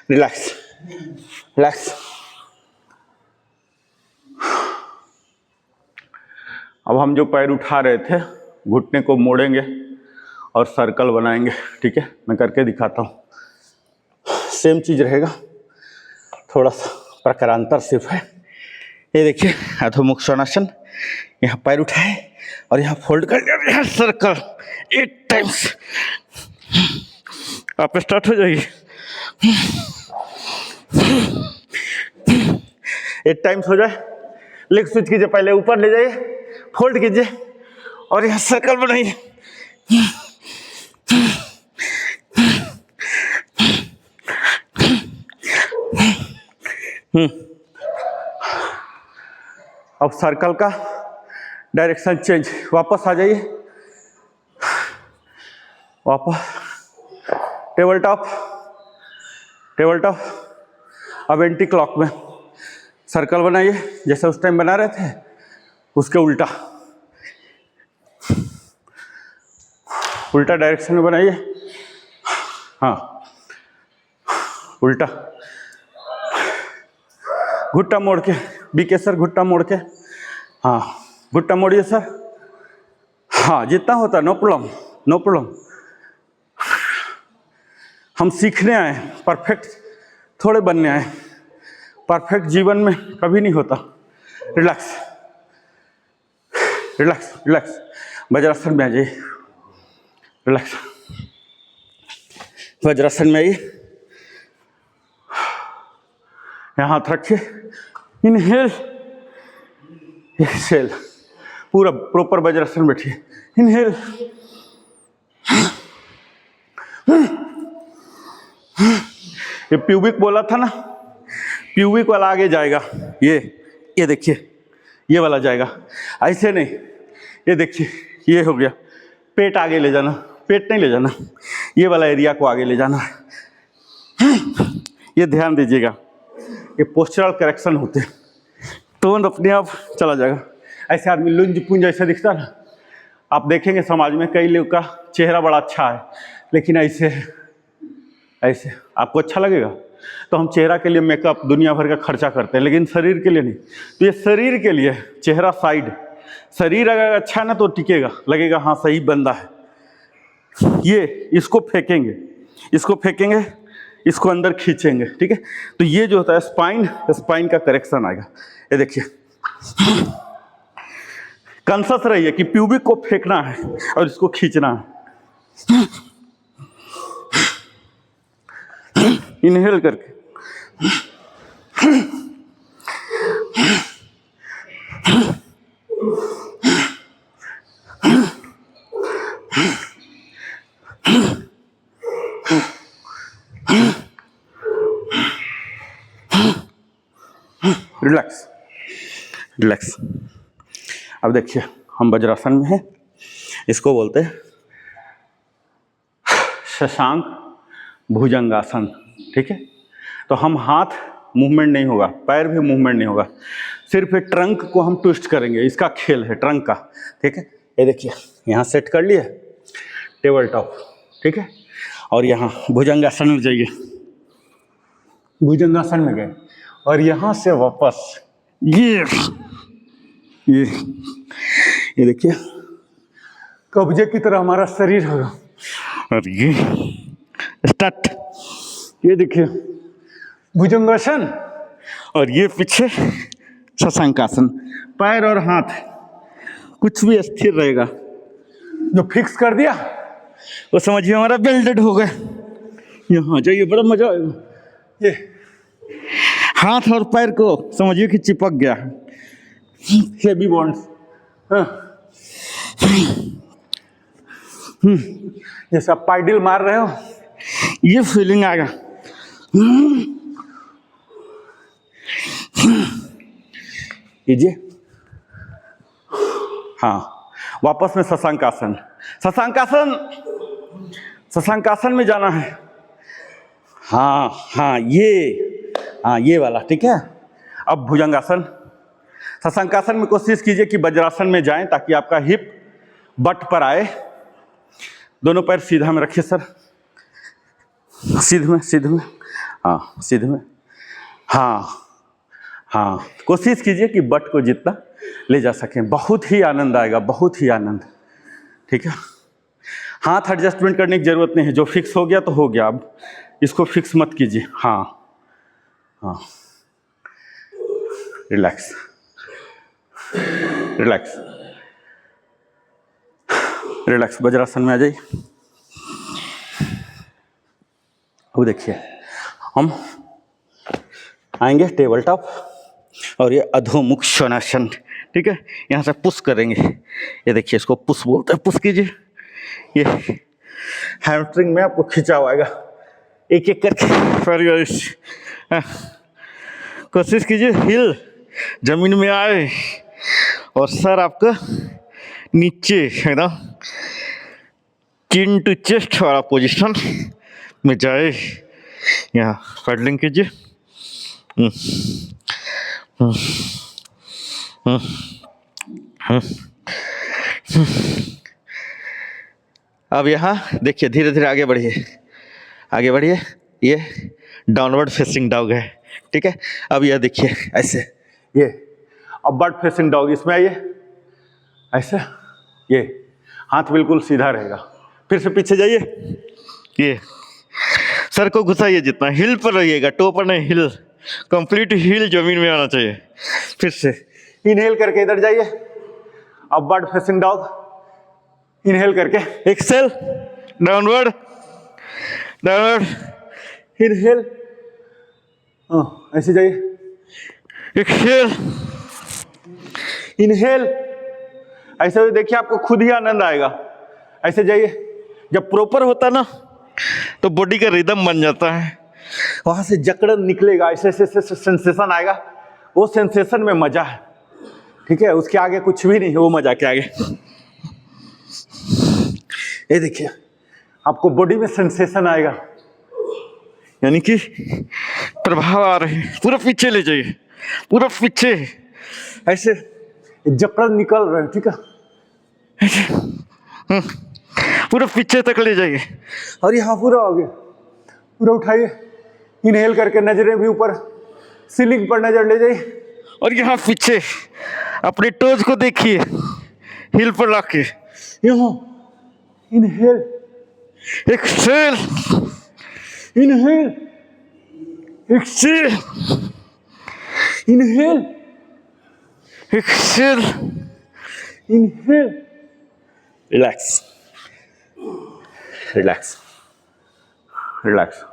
[SPEAKER 1] रिलैक्स रिलैक्स। अब हम जो पैर उठा रहे थे, घुटने को मोड़ेंगे और सर्कल बनाएंगे। ठीक है, मैं करके दिखाता हूँ। सेम चीज रहेगा, थोड़ा सा प्रकारांतर सिर्फ है। ये देखिए, अधोमुख स्वनासन। यहाँ पैर उठाए और यहाँ फोल्ड कर दिया, यहाँ सर्कल 8 टाइम्स। आप स्टार्ट हो जाइए। 8 टाइम्स हो जाए, लेग स्विच कीजिए, पहले ऊपर ले जाइए, फोल्ड कीजिए और यहाँ सर्कल बनाइए। अब सर्कल का डायरेक्शन चेंज, वापस आ जाइए, वापस टेबल टॉप, टेबल टॉप। अब एंटी क्लॉक में सर्कल बनाइए, जैसे उस टाइम बना रहे थे, उसके उल्टा, उल्टा डायरेक्शन में बनाइए। हाँ, उल्टा, घुट्टा मोड़ के, बीके सर घुट्टा मोड़ के। हाँ, घुट्टा मोड़िए सर। हाँ, जितना होता है, नो प्रॉब्लम, नो प्रॉब्लम। हम सीखने आए, परफेक्ट थोड़े बनने आए। परफेक्ट जीवन में कभी नहीं होता। Relax relax relax. वज्रासन में आ जाइए, रिलैक्स, वज्रासन में आइए। यहाँ हाथ रखिए, इनहेल एक्सेल, पूरा प्रॉपर वज्रासन बैठिए। इनहेल, ये प्यूबिक बोला था ना, प्यूबिक वाला आगे जाएगा। ये देखिए, ये वाला जाएगा, ऐसे नहीं। ये देखिए, ये हो गया। पेट आगे ले जाना, पेट नहीं ले जाना, ये वाला एरिया को आगे ले जाना। ये ध्यान दीजिएगा, ये पोस्चरल करेक्शन होते हैं, टोन अपने आप चला जाएगा। ऐसे आदमी लुंज पुंज ऐसा दिखता ना, आप देखेंगे समाज में कई लोग का चेहरा बड़ा अच्छा है, लेकिन ऐसे ऐसे आपको अच्छा लगेगा। तो हम चेहरा के लिए मेकअप दुनिया भर का खर्चा करते हैं, लेकिन शरीर के लिए नहीं। तो ये शरीर के लिए, चेहरा साइड, शरीर अगर अच्छा है ना तो टिकेगा, लगेगा हाँ सही बंदा है। ये इसको फेंकेंगे, इसको फेंकेंगे, इसको अंदर खींचेंगे। ठीक है, तो ये जो होता है स्पाइन, स्पाइन का करेक्शन आएगा। ये देखिए, कॉन्शियस रहिए कि प्यूबिक को फेंकना है और इसको खींचना है। इनहेल करके, रिलैक्स रिलैक्स। अब देखिए, हम वज्रासन में हैं, इसको बोलते हैं शशांक भुजंगासन। ठीक है, तो हम हाथ मूवमेंट नहीं होगा, पैर भी मूवमेंट नहीं होगा, सिर्फ एक ट्रंक को हम ट्विस्ट करेंगे। इसका खेल है ट्रंक का। ठीक है, ये देखिए, यहाँ सेट कर लिए, टेबल टॉप। ठीक है, और यहाँ भुजंगासन में जाइए, भुजंगासन में गए और यहाँ से वापस ये देखिए, कब्जे की तरह हमारा शरीर होगा। और ये स्टार्ट, ये देखिए भुजंगासन, और ये पीछे शशांकासन। पैर और हाथ कुछ भी स्थिर रहेगा। जो फिक्स कर दिया वो समझिए हमारा बेल्टेड हो गया। यहाँ जाइए, बड़ा मजा आएगा। ये हाथ और पैर को समझिए कि चिपक गया, हेवी बॉन्ड्स। हाँ, जैसे आप पाइडिल मार रहे हो, ये फीलिंग आएगा। कीजिए। हाँ, वापस में शशांकासन। शशांकासन शशांकासन में जाना है। हाँ हाँ ये वाला, ठीक है। अब भुजंगासन। शशांकासन में कोशिश कीजिए कि वज्रासन में जाएं ताकि आपका हिप बट पर आए। दोनों पैर सीधा में रखिए सर, सीधे में, हाँ सीधे में, हाँ कोशिश कीजिए कि बट को जितना ले जा सकें। बहुत ही आनंद आएगा, बहुत ही आनंद, ठीक है। हाथ एडजस्टमेंट करने की जरूरत नहीं है, जो फिक्स हो गया तो हो गया, अब इसको फिक्स मत कीजिए। हाँ रिलैक्स रिलैक्स रिलैक्स। वज्रासन में आ जाइए। अब देखिए हम आएंगे टेबल टॉप और ये अधोमुख श्वानासन, ठीक है। यहाँ से पुश करेंगे, ये देखिए इसको पुश बोलते हैं, पुश कीजिए। ये हैमस्ट्रिंग में आपको खिंचाव आएगा, एक एक करके कोशिश कीजिए हिल जमीन में आए और सर आपका नीचे एकदम चिन टू चेस्ट वाला पोजीशन में जाए। यहाँ पैडलिंग कीजिए। अब यहाँ देखिए धीरे धीरे आगे बढ़िए। ये डाउनवर्ड फेसिंग डॉग है, ठीक है। अब यह देखिए ऐसे, ये अपवर्ड फेसिंग डॉग, इसमें आइए ऐसे, ये हाथ बिल्कुल सीधा रहेगा। फिर से पीछे जाइए, ये सर को घुसाइए जितना, हिल पर रहिएगा, टो पर नहीं, हिल कंप्लीट हिल जमीन में आना चाहिए। फिर से इनहेल करके इधर जाइए, अपवर्ड फेसिंग डॉग, इनहेल करके एक्सेल, डाउनवर्ड इनहेल, ऐसे जाइए, एक्सेल, इनहेल। ऐसे भी देखिए आपको खुद ही आनंद आएगा। ऐसे जाइए, जब प्रॉपर होता ना तो बॉडी का रिदम बन जाता है, वहां से जकड़न निकलेगा, ऐसे सेंसेशन आएगा, वो सेंसेशन में मजा है, ठीक है। उसके आगे कुछ भी नहीं है, वो मजा के आगे। ये देखिए आपको बॉडी में सेंसेशन आएगा, यानी कि प्रभाव आ रहे हैं। पूरा पीछे ले जाइए, पूरा पीछे, ऐसे जकड़न निकल रहे हैं, ठीक है। पूरा पीछे तक ले जाइए और यहाँ पूरा आगे, पूरा उठाइए, इनहेल करके नजरें भी ऊपर, सीलिंग पर नजर ले जाइए और यहाँ पीछे अपने टोज को देखिए, हिल पर लाके, यहाँ inhale, exhale, inhale, exhale, inhale, exhale, inhale, relax relax relax.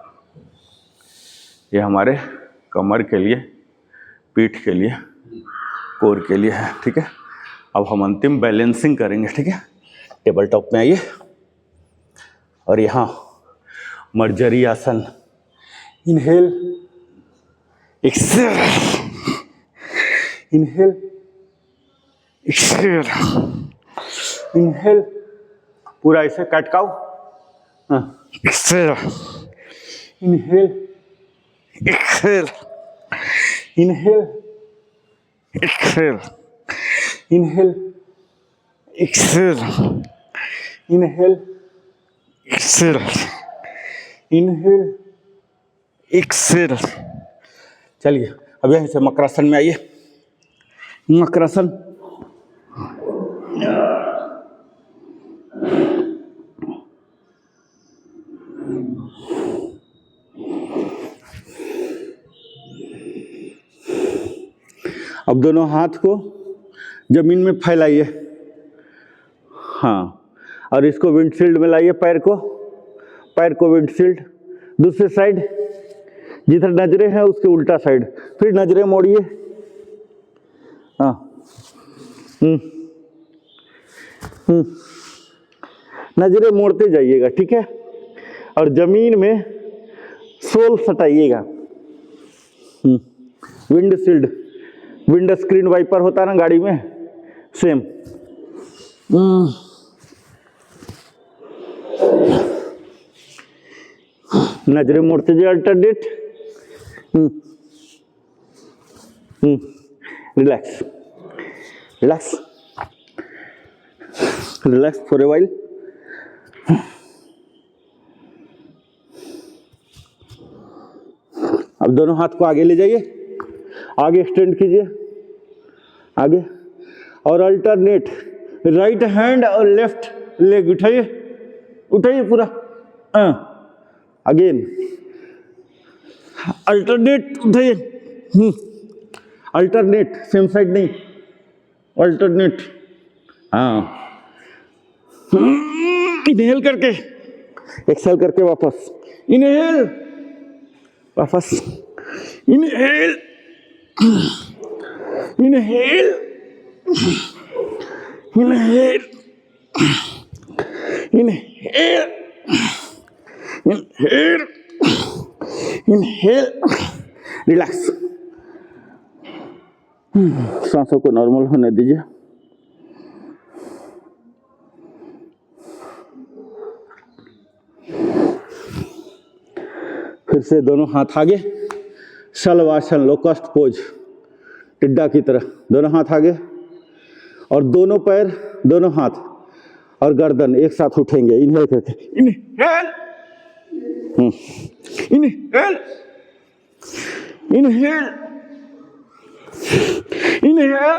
[SPEAKER 1] ये हमारे कमर के लिए, पीठ के लिए, कोर के लिए है, ठीक है। अब हम अंतिम बैलेंसिंग करेंगे, ठीक है। टेबल टॉप में आइए और यहाँ मर्जरी आसन, inhale, exhale, inhale, exhale, inhale, पूरा ऐसे कटकाओ, exhale, inhale, exhale, inhale, exhale, inhale, exhale, inhale, exhale, inhale, exhale. चलिए अब यहीं से मकरासन में आइए। मकरासन, अब दोनों हाथ को जमीन में फैलाइए, हाँ, और इसको विंडशील्ड में लाइए, पैर को विंडशील्ड, दूसरे साइड जिधर नजरें हैं उसके उल्टा साइड, फिर नजरें मोड़िए, हाँ, नजरें मोड़ते जाइएगा, ठीक है। और जमीन में सोल सटाइएगा। विंडशील्ड, विंड स्क्रीन वाइपर होता है ना गाड़ी में, सेम। नजरें मोड़ते जाइए, alternate. Relax relax relax for a while. अब दोनों हाथ को आगे ले जाइए, आगे एक्सटेंड कीजिए, आगे, और अल्टरनेट राइट हैंड और लेफ्ट लेग उठाइए, उठाइए पूरा, अगेन अल्टरनेट उठाइए, अल्टरनेट, सेम साइड नहीं, अल्टरनेट, हाँ, इनहेल करके, एक्सेल करके वापस, इनहेल, वापस, inhale, inhale, inhale, inhale, inhale, inhale, relax. सांसों को नॉर्मल होने दीजिए। फिर से दोनों हाथ आगे, शलवासन, लोकस्ट पोज, टिड्डा की तरह, दोनों हाथ आगे और दोनों पैर, दोनों हाथ और गर्दन एक साथ उठेंगे, इनहेल करके, इनहेल, इनहेल, इनहेल, इनहेल,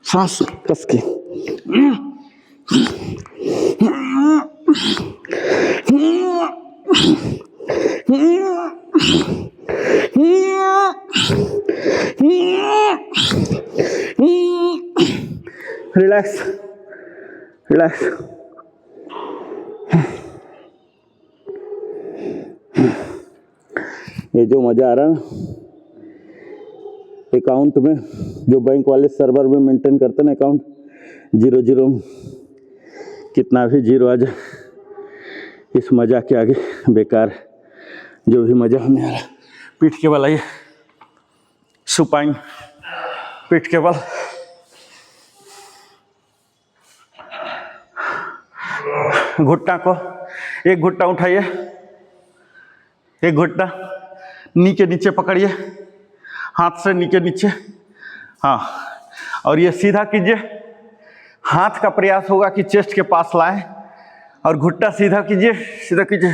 [SPEAKER 1] सांस कस के, रिलैक्स रिलैक्स। ये जो मजा आ रहा है ना अकाउंट में, जो बैंक वाले सर्वर में मेंटेन करते ना अकाउंट, 0 में कितना भी जीरो आ जाए, इस मजा के आगे बेकार है। जो भी मजा हमें आ रहा, पीठ के बल आइए, सुपाइन, पीठ के बल, घुटना को, एक घुटना उठाइए, एक घुटना नीचे नीचे पकड़िए, हाथ से नीचे नीचे, हाँ, और ये सीधा कीजिए। हाथ का प्रयास होगा कि चेस्ट के पास लाएं और घुटना सीधा कीजिए, सीधा कीजिए,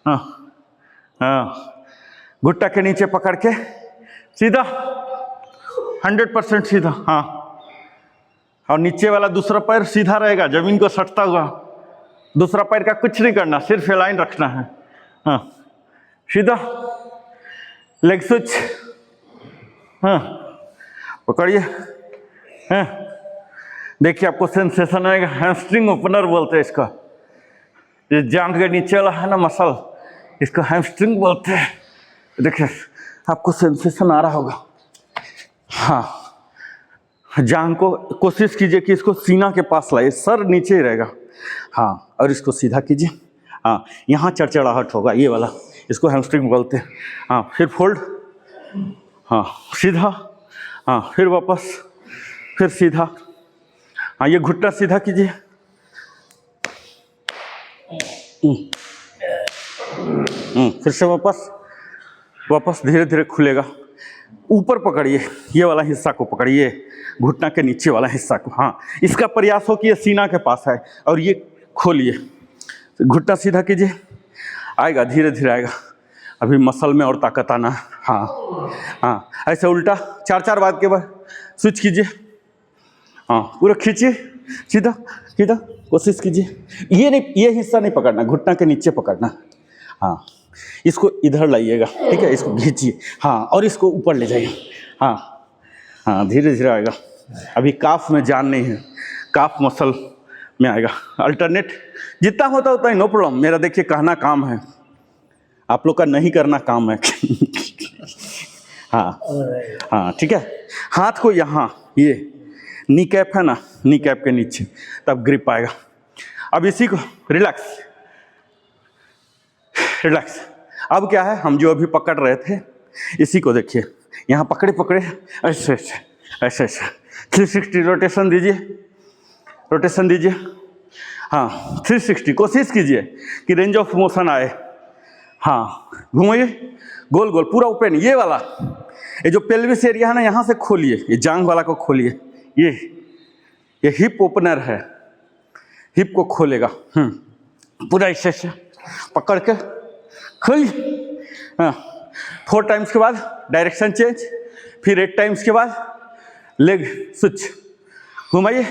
[SPEAKER 1] हाँ हाँ, घुटना के नीचे पकड़ के सीधा, 100% सीधा, हाँ, और नीचे वाला दूसरा पैर सीधा रहेगा, जमीन को सटता हुआ। दूसरा पैर का कुछ नहीं करना, सिर्फ लाइन रखना है, हाँ, सीधा, लेग स्विच, हाँ, पकड़िए, हाँ, देखिए आपको सेंसेशन आएगा, हैमस्ट्रिंग ओपनर बोलते हैं इसका, ये जांघ के नीचे वाला है ना मसल, इसको हैमस्ट्रिंग बोलते हैं। देखिए आपको सेंसेशन आ रहा होगा, हाँ, जांघ को कोशिश कीजिए कि इसको सीना के पास लाइए, सर नीचे ही रहेगा, हाँ, और इसको सीधा कीजिए, हाँ, यहाँ चरचराहट होगा, ये वाला, इसको हैमस्ट्रिंग बोलते हैं, हाँ, फिर फोल्ड, हाँ, सीधा, हाँ, फिर वापस, फिर सीधा, हाँ, ये घुटना सीधा कीजिए, फिर से वापस, वापस धीरे धीरे खुलेगा, ऊपर पकड़िए, ये वाला हिस्सा को पकड़िए, घुटना के नीचे वाला हिस्सा को, हाँ, इसका प्रयास हो कि ये सीना के पास है, और ये खोलिए, घुटना सीधा कीजिए, आएगा, धीरे धीरे आएगा, अभी मसल में और ताकत आना, हाँ हाँ, ऐसे उल्टा 4 बार के बाद स्विच कीजिए, हाँ, पूरा खींचिए, सीधा सीधा कोशिश कीजिए, ये नहीं, ये हिस्सा नहीं पकड़ना, घुटना के नीचे पकड़ना, हाँ, इसको इधर लाइएगा, ठीक है, इसको खींचिए, हाँ, और इसको ऊपर ले जाइए, हाँ हाँ, धीरे धीरे आएगा, अभी काफ में जान नहीं है, काफ मसल में आएगा, अल्टरनेट जितना होता उतना ही, नो प्रॉब्लम, मेरा देखिए कहना काम है, आप लोग का नहीं करना काम है। हाँ हाँ, ठीक है, हाथ को यहाँ, ये नी कैप है ना, नी कैप के नीचे, तब ग्रिप आएगा। अब इसी को रिलैक्स रिलैक्स। अब क्या है, हम जो अभी पकड़ रहे थे, इसी को देखिए, यहाँ पकड़े पकड़े ऐसे ऐसे ऐसे ऐसे 360 रोटेशन दीजिए, रोटेशन दीजिए। हाँ 360, कोशिश कीजिए कि रेंज ऑफ मोशन आए। हाँ घुमाइए गोल गोल, पूरा ओपन। ये वाला, ये जो पेल्विस एरिया है ना, यहाँ से खोलिए, ये जांग वाला को खोलिए। ये हिप ओपनर है, हिप को खोलेगा। पूरा ऐसे से पकड़ के खोलिए। हाँ 4 टाइम्स के बाद डायरेक्शन चेंज, फिर 8 टाइम्स के बाद लेग स्विच, घुमाइए।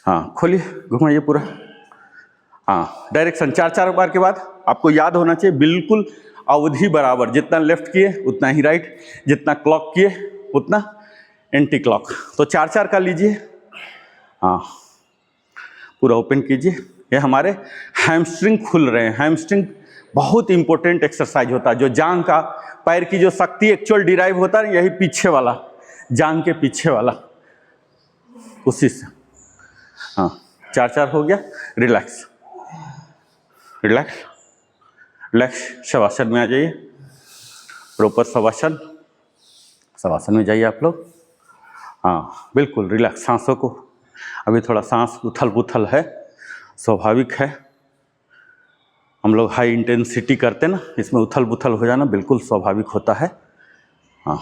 [SPEAKER 1] हाँ खोलिए, घुमाइए पूरा। हाँ डायरेक्शन 4 बार के बाद आपको याद होना चाहिए, बिल्कुल अवधि बराबर, जितना लेफ्ट किए उतना ही राइट, जितना क्लॉक किए उतना एंटी क्लॉक। तो 4 का लीजिए। हाँ पूरा ओपन कीजिए। ये हमारे हैमस्ट्रिंग खुल रहे हैं। हैमस्ट्रिंग बहुत इंपॉर्टेंट एक्सरसाइज होता है। जो जांग का, पैर की जो शक्ति एक्चुअल डिराइव होता है, यही पीछे वाला, जांग के पीछे वाला, उसी से। हाँ 4 हो गया। Relax relax relax. शवासन में आ जाइए, प्रॉपर शवासन। शवासन में जाइए आप लोग। हाँ बिल्कुल रिलैक्स। सांसों को, अभी थोड़ा सांस उथल पुथल है, स्वाभाविक है। हम लोग हाई इंटेंसिटी करते ना, इसमें उथल पुथल हो जाना बिल्कुल स्वाभाविक होता है। हाँ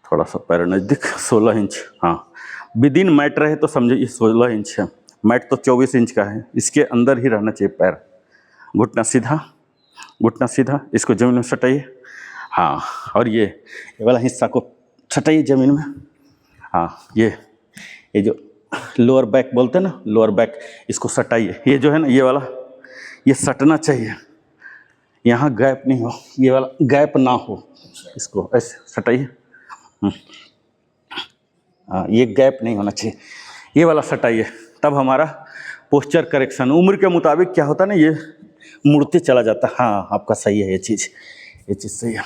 [SPEAKER 1] थोड़ा सा पैर नज़दीक, 16 इंच। हाँ विदिन मैट रहे तो समझिए 16 इंच है, मैट तो 24 इंच का है, इसके अंदर ही रहना चाहिए पैर। घुटना सीधा, घुटना सीधा, इसको जमीन में सटाइए। हाँ और ये वाला हिस्सा को सटाइए जमीन में। हाँ ये जो लोअर बैक बोलते हैं ना, लोअर बैक, इसको सटाइए। ये जो है ना, ये वाला, ये सटना चाहिए, यहाँ गैप नहीं हो, ये वाला गैप ना हो, इसको ऐसे सटाइए। हाँ ये गैप नहीं होना चाहिए, ये वाला सटाइए। तब हमारा पोस्चर करेक्शन, उम्र के मुताबिक क्या होता है ना, ये मुड़ते चला जाता है। हाँ आपका सही है, ये चीज़ सही है।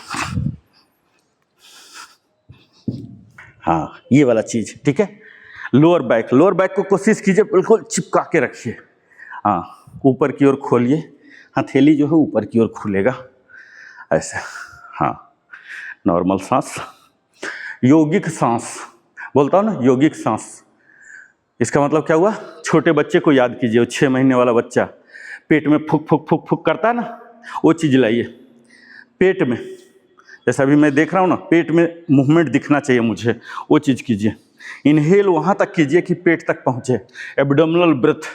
[SPEAKER 1] हाँ ये वाला चीज़ ठीक है। लोअर बैक को कोशिश कीजिए बिल्कुल चिपका के रखिए। हाँ ऊपर की ओर खोलिए, हथेली जो है ऊपर की ओर खुलेगा ऐसे। हाँ नॉर्मल सांस, योगिक सांस बोलता हूँ ना, योगिक सांस। इसका मतलब क्या हुआ? छोटे बच्चे को याद कीजिए, 6 महीने वाला बच्चा पेट में फुक फुक फुक फुक करता है ना, वो चीज़ लाइए पेट में। जैसा अभी मैं देख रहा हूँ ना, पेट में मूवमेंट दिखना चाहिए मुझे, वो चीज़ कीजिए। इनहेल वहाँ तक कीजिए कि पेट तक पहुँचे, एब्डोमिनल ब्रेथ।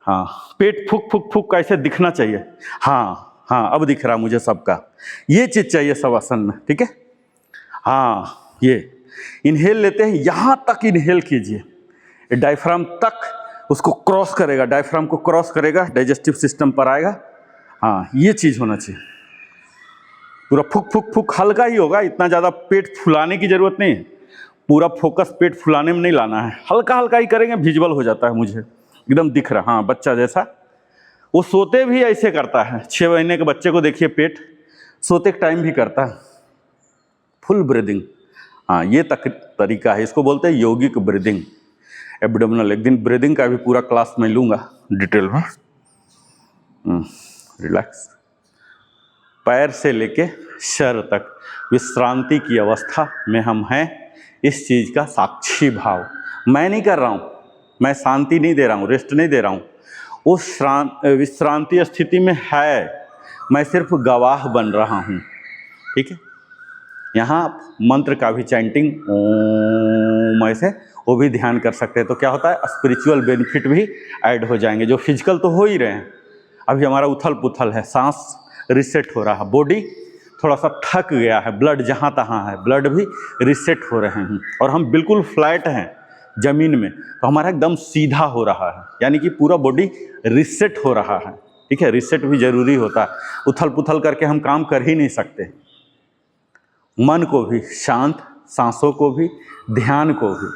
[SPEAKER 1] हाँ पेट फुक फुक फुक ऐसे दिखना चाहिए। हाँ हाँ अब दिख रहा मुझे सबका, ये चीज़ चाहिए शवासन में, ठीक है। हाँ ये इनहेल लेते हैं, यहाँ तक इनहेल कीजिए, डायफ्राम तक उसको क्रॉस करेगा, डायफ्राम को क्रॉस करेगा, डाइजेस्टिव सिस्टम पर आएगा। हाँ ये चीज़ होना चाहिए। पूरा फुक फुक फुक हल्का ही होगा, इतना ज़्यादा पेट फुलाने की ज़रूरत नहीं है। पूरा फोकस पेट फुलाने में नहीं लाना है, हल्का हल्का ही करेंगे, विजुअल हो जाता है मुझे, एकदम दिख रहा। हाँ बच्चा जैसा, वो सोते भी ऐसे करता है। 6 महीने के बच्चे को देखिए, पेट सोते के टाइम भी करता है, फुल ब्रीदिंग। हाँ ये तरीका है, इसको बोलते हैं योगिक ब्रीदिंग, एब्डोमिनल। एक दिन ब्रीदिंग का भी पूरा क्लास मैं लूँगा डिटेल में। रिलैक्स। पैर से लेके सर तक विश्रांति की अवस्था में हम हैं, इस चीज़ का साक्षी भाव। मैं नहीं कर रहा हूँ, मैं शांति नहीं दे रहा हूँ, रेस्ट नहीं दे रहा हूँ, उस विश्रांति स्थिति में है, मैं सिर्फ गवाह बन रहा हूँ, ठीक है। यहाँ मंत्र का भी चैंटिंग ओम ऐसे, वो भी ध्यान कर सकते हैं, तो क्या होता है, स्पिरिचुअल बेनिफिट भी ऐड हो जाएंगे। जो फिजिकल तो हो ही रहे हैं, अभी हमारा उथल पुथल है, सांस रिसेट हो रहा है, बॉडी थोड़ा सा थक गया है, ब्लड जहाँ तहाँ है, ब्लड भी रिसेट हो रहे हैं, और हम बिल्कुल फ्लैट हैं जमीन में, तो हमारा एकदम सीधा हो रहा है, यानी कि पूरा बॉडी रिसेट हो रहा है, ठीक है। रिसेट भी जरूरी होता है, उथल पुथल करके हम काम कर ही नहीं सकते। मन को भी शांत, सांसों को भी, ध्यान को भी,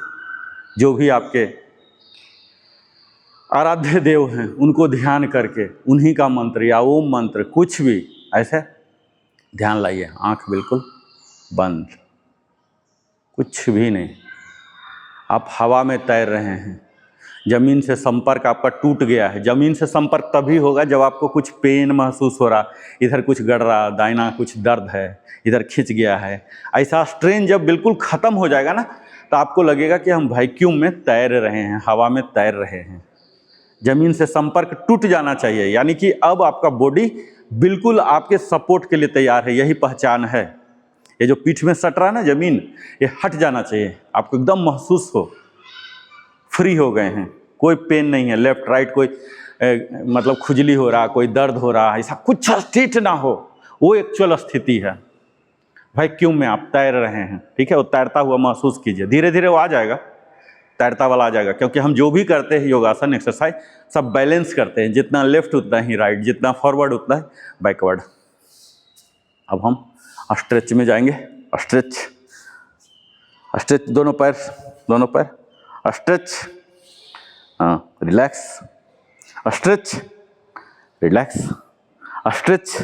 [SPEAKER 1] जो भी आपके आराध्य देव हैं उनको ध्यान करके, उन्हीं का मंत्र या ओम मंत्र कुछ भी ऐसे ध्यान लाइए। आंख बिल्कुल बंद, कुछ भी नहीं, आप हवा में तैर रहे हैं, ज़मीन से संपर्क आपका टूट गया है। ज़मीन से संपर्क तभी होगा जब आपको कुछ पेन महसूस हो रहा, इधर कुछ गड़ रहा, दाहिना कुछ दर्द है, इधर खिंच गया है, ऐसा स्ट्रेन जब बिल्कुल ख़त्म हो जाएगा ना, तो आपको लगेगा कि हम वैक्यूम में तैर रहे हैं, हवा में तैर रहे हैं। जमीन से संपर्क टूट जाना चाहिए, यानी कि अब आपका बॉडी बिल्कुल आपके सपोर्ट के लिए तैयार है। यही पहचान है। ये जो पीठ में सट रहा है ना जमीन, ये हट जाना चाहिए। आपको एकदम महसूस हो फ्री हो गए हैं, कोई पेन नहीं है, लेफ्ट राइट कोई मतलब खुजली हो रहा, कोई दर्द हो रहा, ऐसा कुछ स्थिति ना हो। वो एक्चुअल स्थिति है। वैक्यूम में आप तैर रहे हैं, ठीक है। वो तैरता हुआ महसूस कीजिए, धीरे धीरे वो आ जाएगा, तैरता वाला आ जाएगा। क्योंकि हम जो भी करते हैं योगासन एक्सरसाइज सब बैलेंस करते हैं, जितना लेफ्ट उतना ही राइट, जितना फॉरवर्ड उतना ही बैकवर्ड। अब हम स्ट्रेच में जाएंगे। स्ट्रेच, स्ट्रेच, दोनों पैर स्ट्रेच, हाँ, रिलैक्स, स्ट्रेच, रिलैक्स, स्ट्रेच।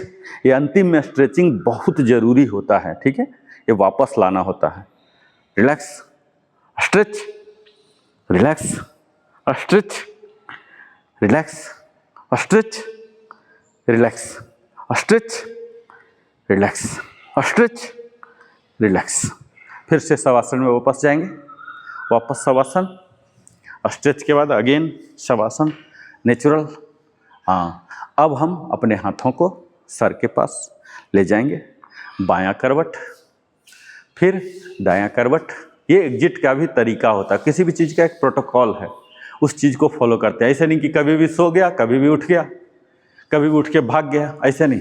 [SPEAKER 1] ये अंतिम में स्ट्रेचिंग बहुत जरूरी होता है, ठीक है। ये वापस लाना होता है। Relax, stretch, relax, stretch, relax, stretch, relax, stretch, relax, stretch, relax. फिर से शवासन में वापस जाएंगे। वापस शवासन, स्ट्रेच के बाद अगेन शवासन, नेचुरल। हाँ, अब हम अपने हाथों को सर के पास ले जाएंगे। बायां करवट, फिर दायां करवट। ये एग्जिट का भी तरीका होता है, किसी भी चीज़ का एक प्रोटोकॉल है, उस चीज़ को फॉलो करते हैं। ऐसे नहीं कि कभी भी सो गया, कभी भी उठ गया, कभी भी उठ के भाग गया, ऐसे नहीं।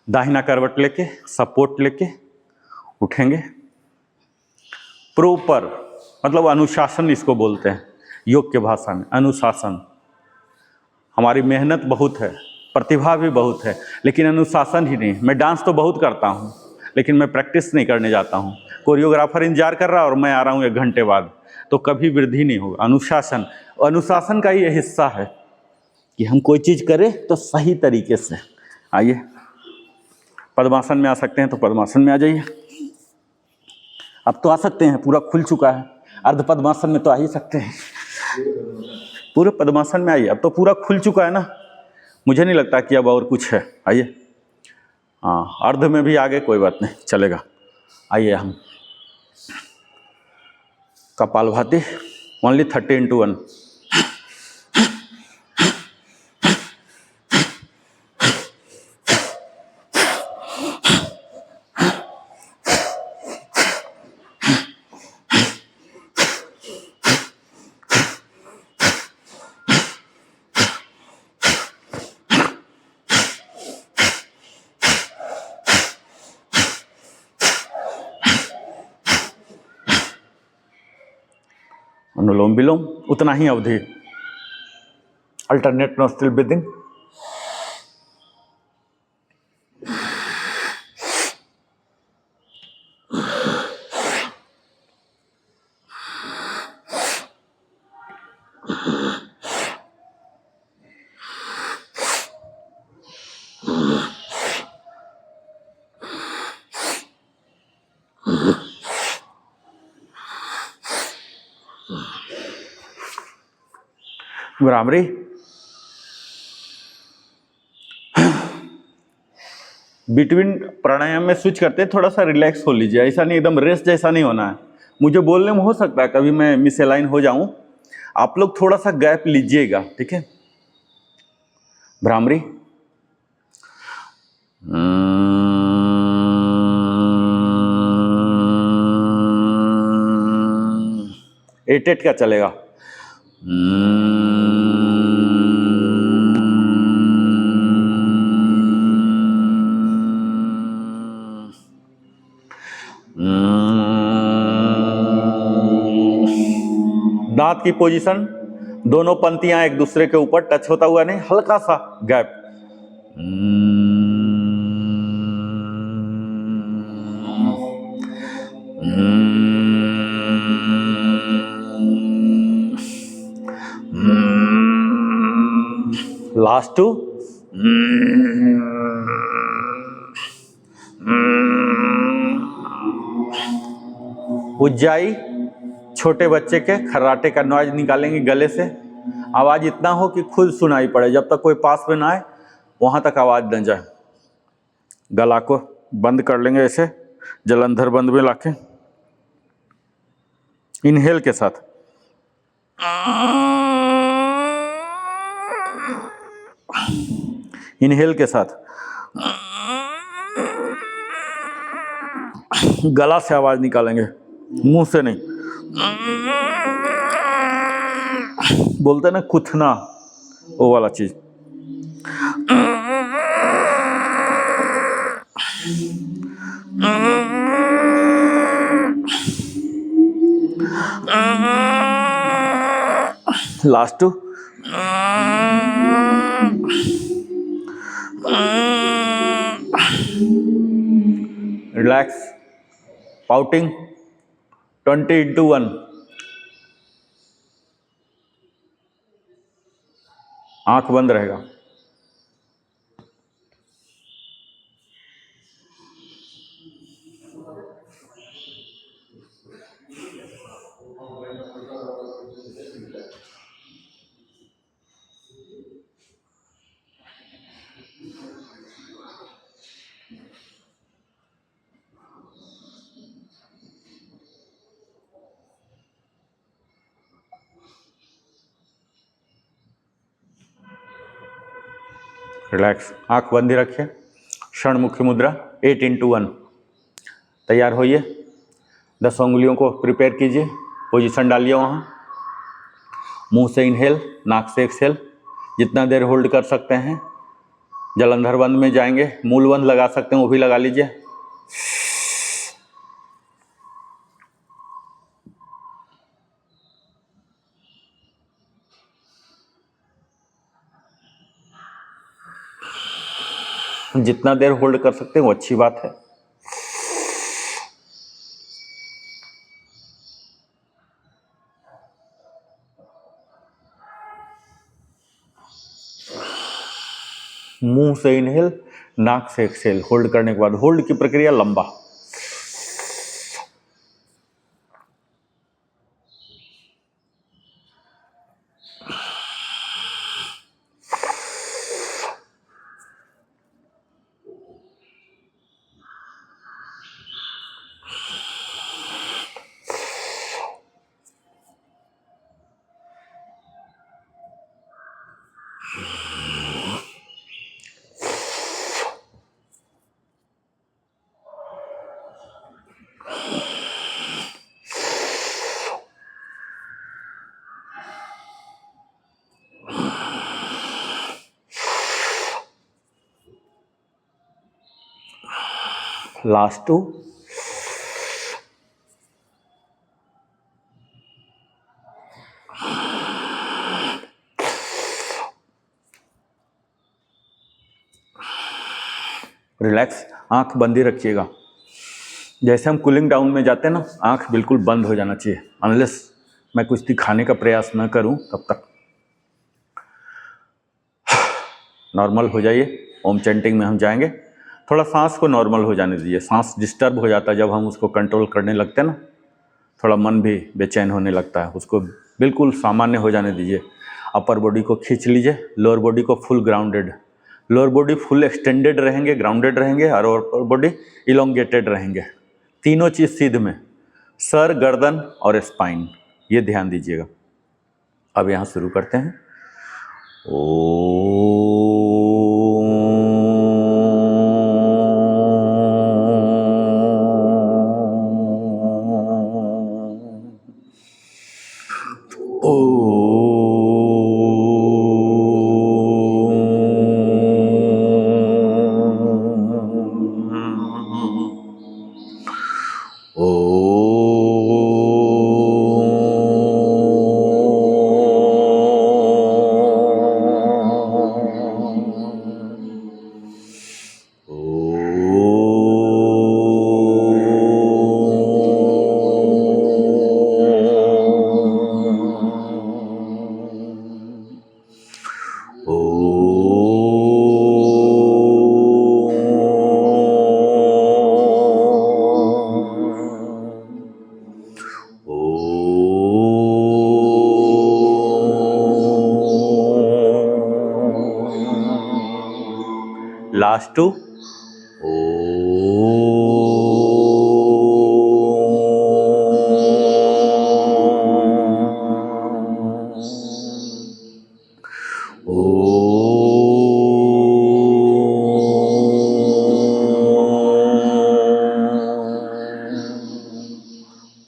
[SPEAKER 1] दाहिना करवट लेके, सपोर्ट लेके उठेंगे। प्रॉपर मतलब अनुशासन इसको बोलते हैं योग के भाषा में, अनुशासन। हमारी मेहनत बहुत है, प्रतिभा भी बहुत है, लेकिन अनुशासन ही नहीं। मैं डांस तो बहुत करता हूँ, लेकिन मैं प्रैक्टिस नहीं करने जाता हूँ। कोरियोग्राफर इंतजार कर रहा है और मैं आ रहा हूँ 1 घंटे बाद, तो कभी वृद्धि नहीं होगा। अनुशासन, अनुशासन का ये हिस्सा है कि हम कोई चीज़ करें तो सही तरीके से। आइए, पद्मासन में आ सकते हैं तो पद्मासन में आ जाइए। अब तो आ सकते हैं, पूरा खुल चुका है। अर्ध पद्मासन में तो आ ही सकते हैं, पूरे पद्मासन में आइए। अब तो पूरा खुल चुका है ना, मुझे नहीं लगता कि अब और कुछ है। आइए, हाँ, अर्ध में भी आगे कोई बात नहीं, चलेगा। आइए, हम कपालभाति, ओनली 30x1। अनुलोम विलोम उतना ही अवधि। Alternate nostril breathing. भ्रामरी, बिटवीन प्राणायाम में स्विच करते हैं, थोड़ा सा रिलैक्स हो लीजिए। ऐसा नहीं एकदम रेस्ट जैसा नहीं होना है। मुझे बोलने में हो सकता है कभी मैं मिसअलाइन हो जाऊं, आप लोग थोड़ा सा गैप लीजिएगा, ठीक है। भ्रामरी, एट का चलेगा। दांत की पोजीशन, दोनों पंक्तियां एक दूसरे के ऊपर टच होता हुआ नहीं, हल्का सा गैप। लास्ट 2। उज्जाई, छोटे बच्चे के खर्राटे का नॉइज निकालेंगे गले से। आवाज इतना हो कि खुद सुनाई पड़े, जब तक कोई पास में ना आए वहां तक आवाज न जाए। गला को बंद कर लेंगे ऐसे, जलंधर बंद में लाके। इनहेल के साथ इनहेल के साथ गला से आवाज निकालेंगे, मुंह से नहीं। बोलते ना कुथना, वो वाला चीज। Last two relax, pouting 20:1। आंख बंद रहेगा। रिलैक्स, आंख बंद ही रखिए। क्षणमुखी मुद्रा 8:1। तैयार होइए, 10 उंगलियों को प्रिपेयर कीजिए, पोजीशन डालिए वहाँ। मुंह से इनहेल, नाक से एक्सहेल, जितना देर होल्ड कर सकते हैं। जलंधर बंद में जाएंगे, मूल बंद लगा सकते हैं, वो भी लगा लीजिए। जितना देर होल्ड कर सकते हैं वो अच्छी बात है। मुंह से इनहेल, नाक से एक्सहेल। होल्ड करने के बाद होल्ड की प्रक्रिया लंबा। लास्ट टू रिलैक्स, आंख बंद ही रखिएगा। जैसे हम कूलिंग डाउन में जाते हैं ना, आंख बिल्कुल बंद हो जाना चाहिए, अनलेस मैं कुछ दिखाने का प्रयास न करूं तब तक। नॉर्मल हो जाइए। ओम चैंटिंग में हम जाएंगे। थोड़ा सांस को नॉर्मल हो जाने दीजिए। सांस डिस्टर्ब हो जाता है जब हम उसको कंट्रोल करने लगते हैं ना, थोड़ा मन भी बेचैन होने लगता है। उसको बिल्कुल सामान्य हो जाने दीजिए। अपर बॉडी को खींच लीजिए, लोअर बॉडी को full grounded. Lower body full extended रहेंगे, ग्राउंडेड रहेंगे, और अपर बॉडी इलोंगेटेड रहेंगे। तीनों चीज़ सीध में, सर, गर्दन और स्पाइन, ये ध्यान दीजिएगा। अब यहाँ शुरू करते हैं। लास्ट टू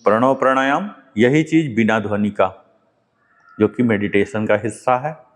[SPEAKER 1] प्रणव प्राणायाम यही चीज बिना ध्वनि का, जो कि मेडिटेशन का हिस्सा है,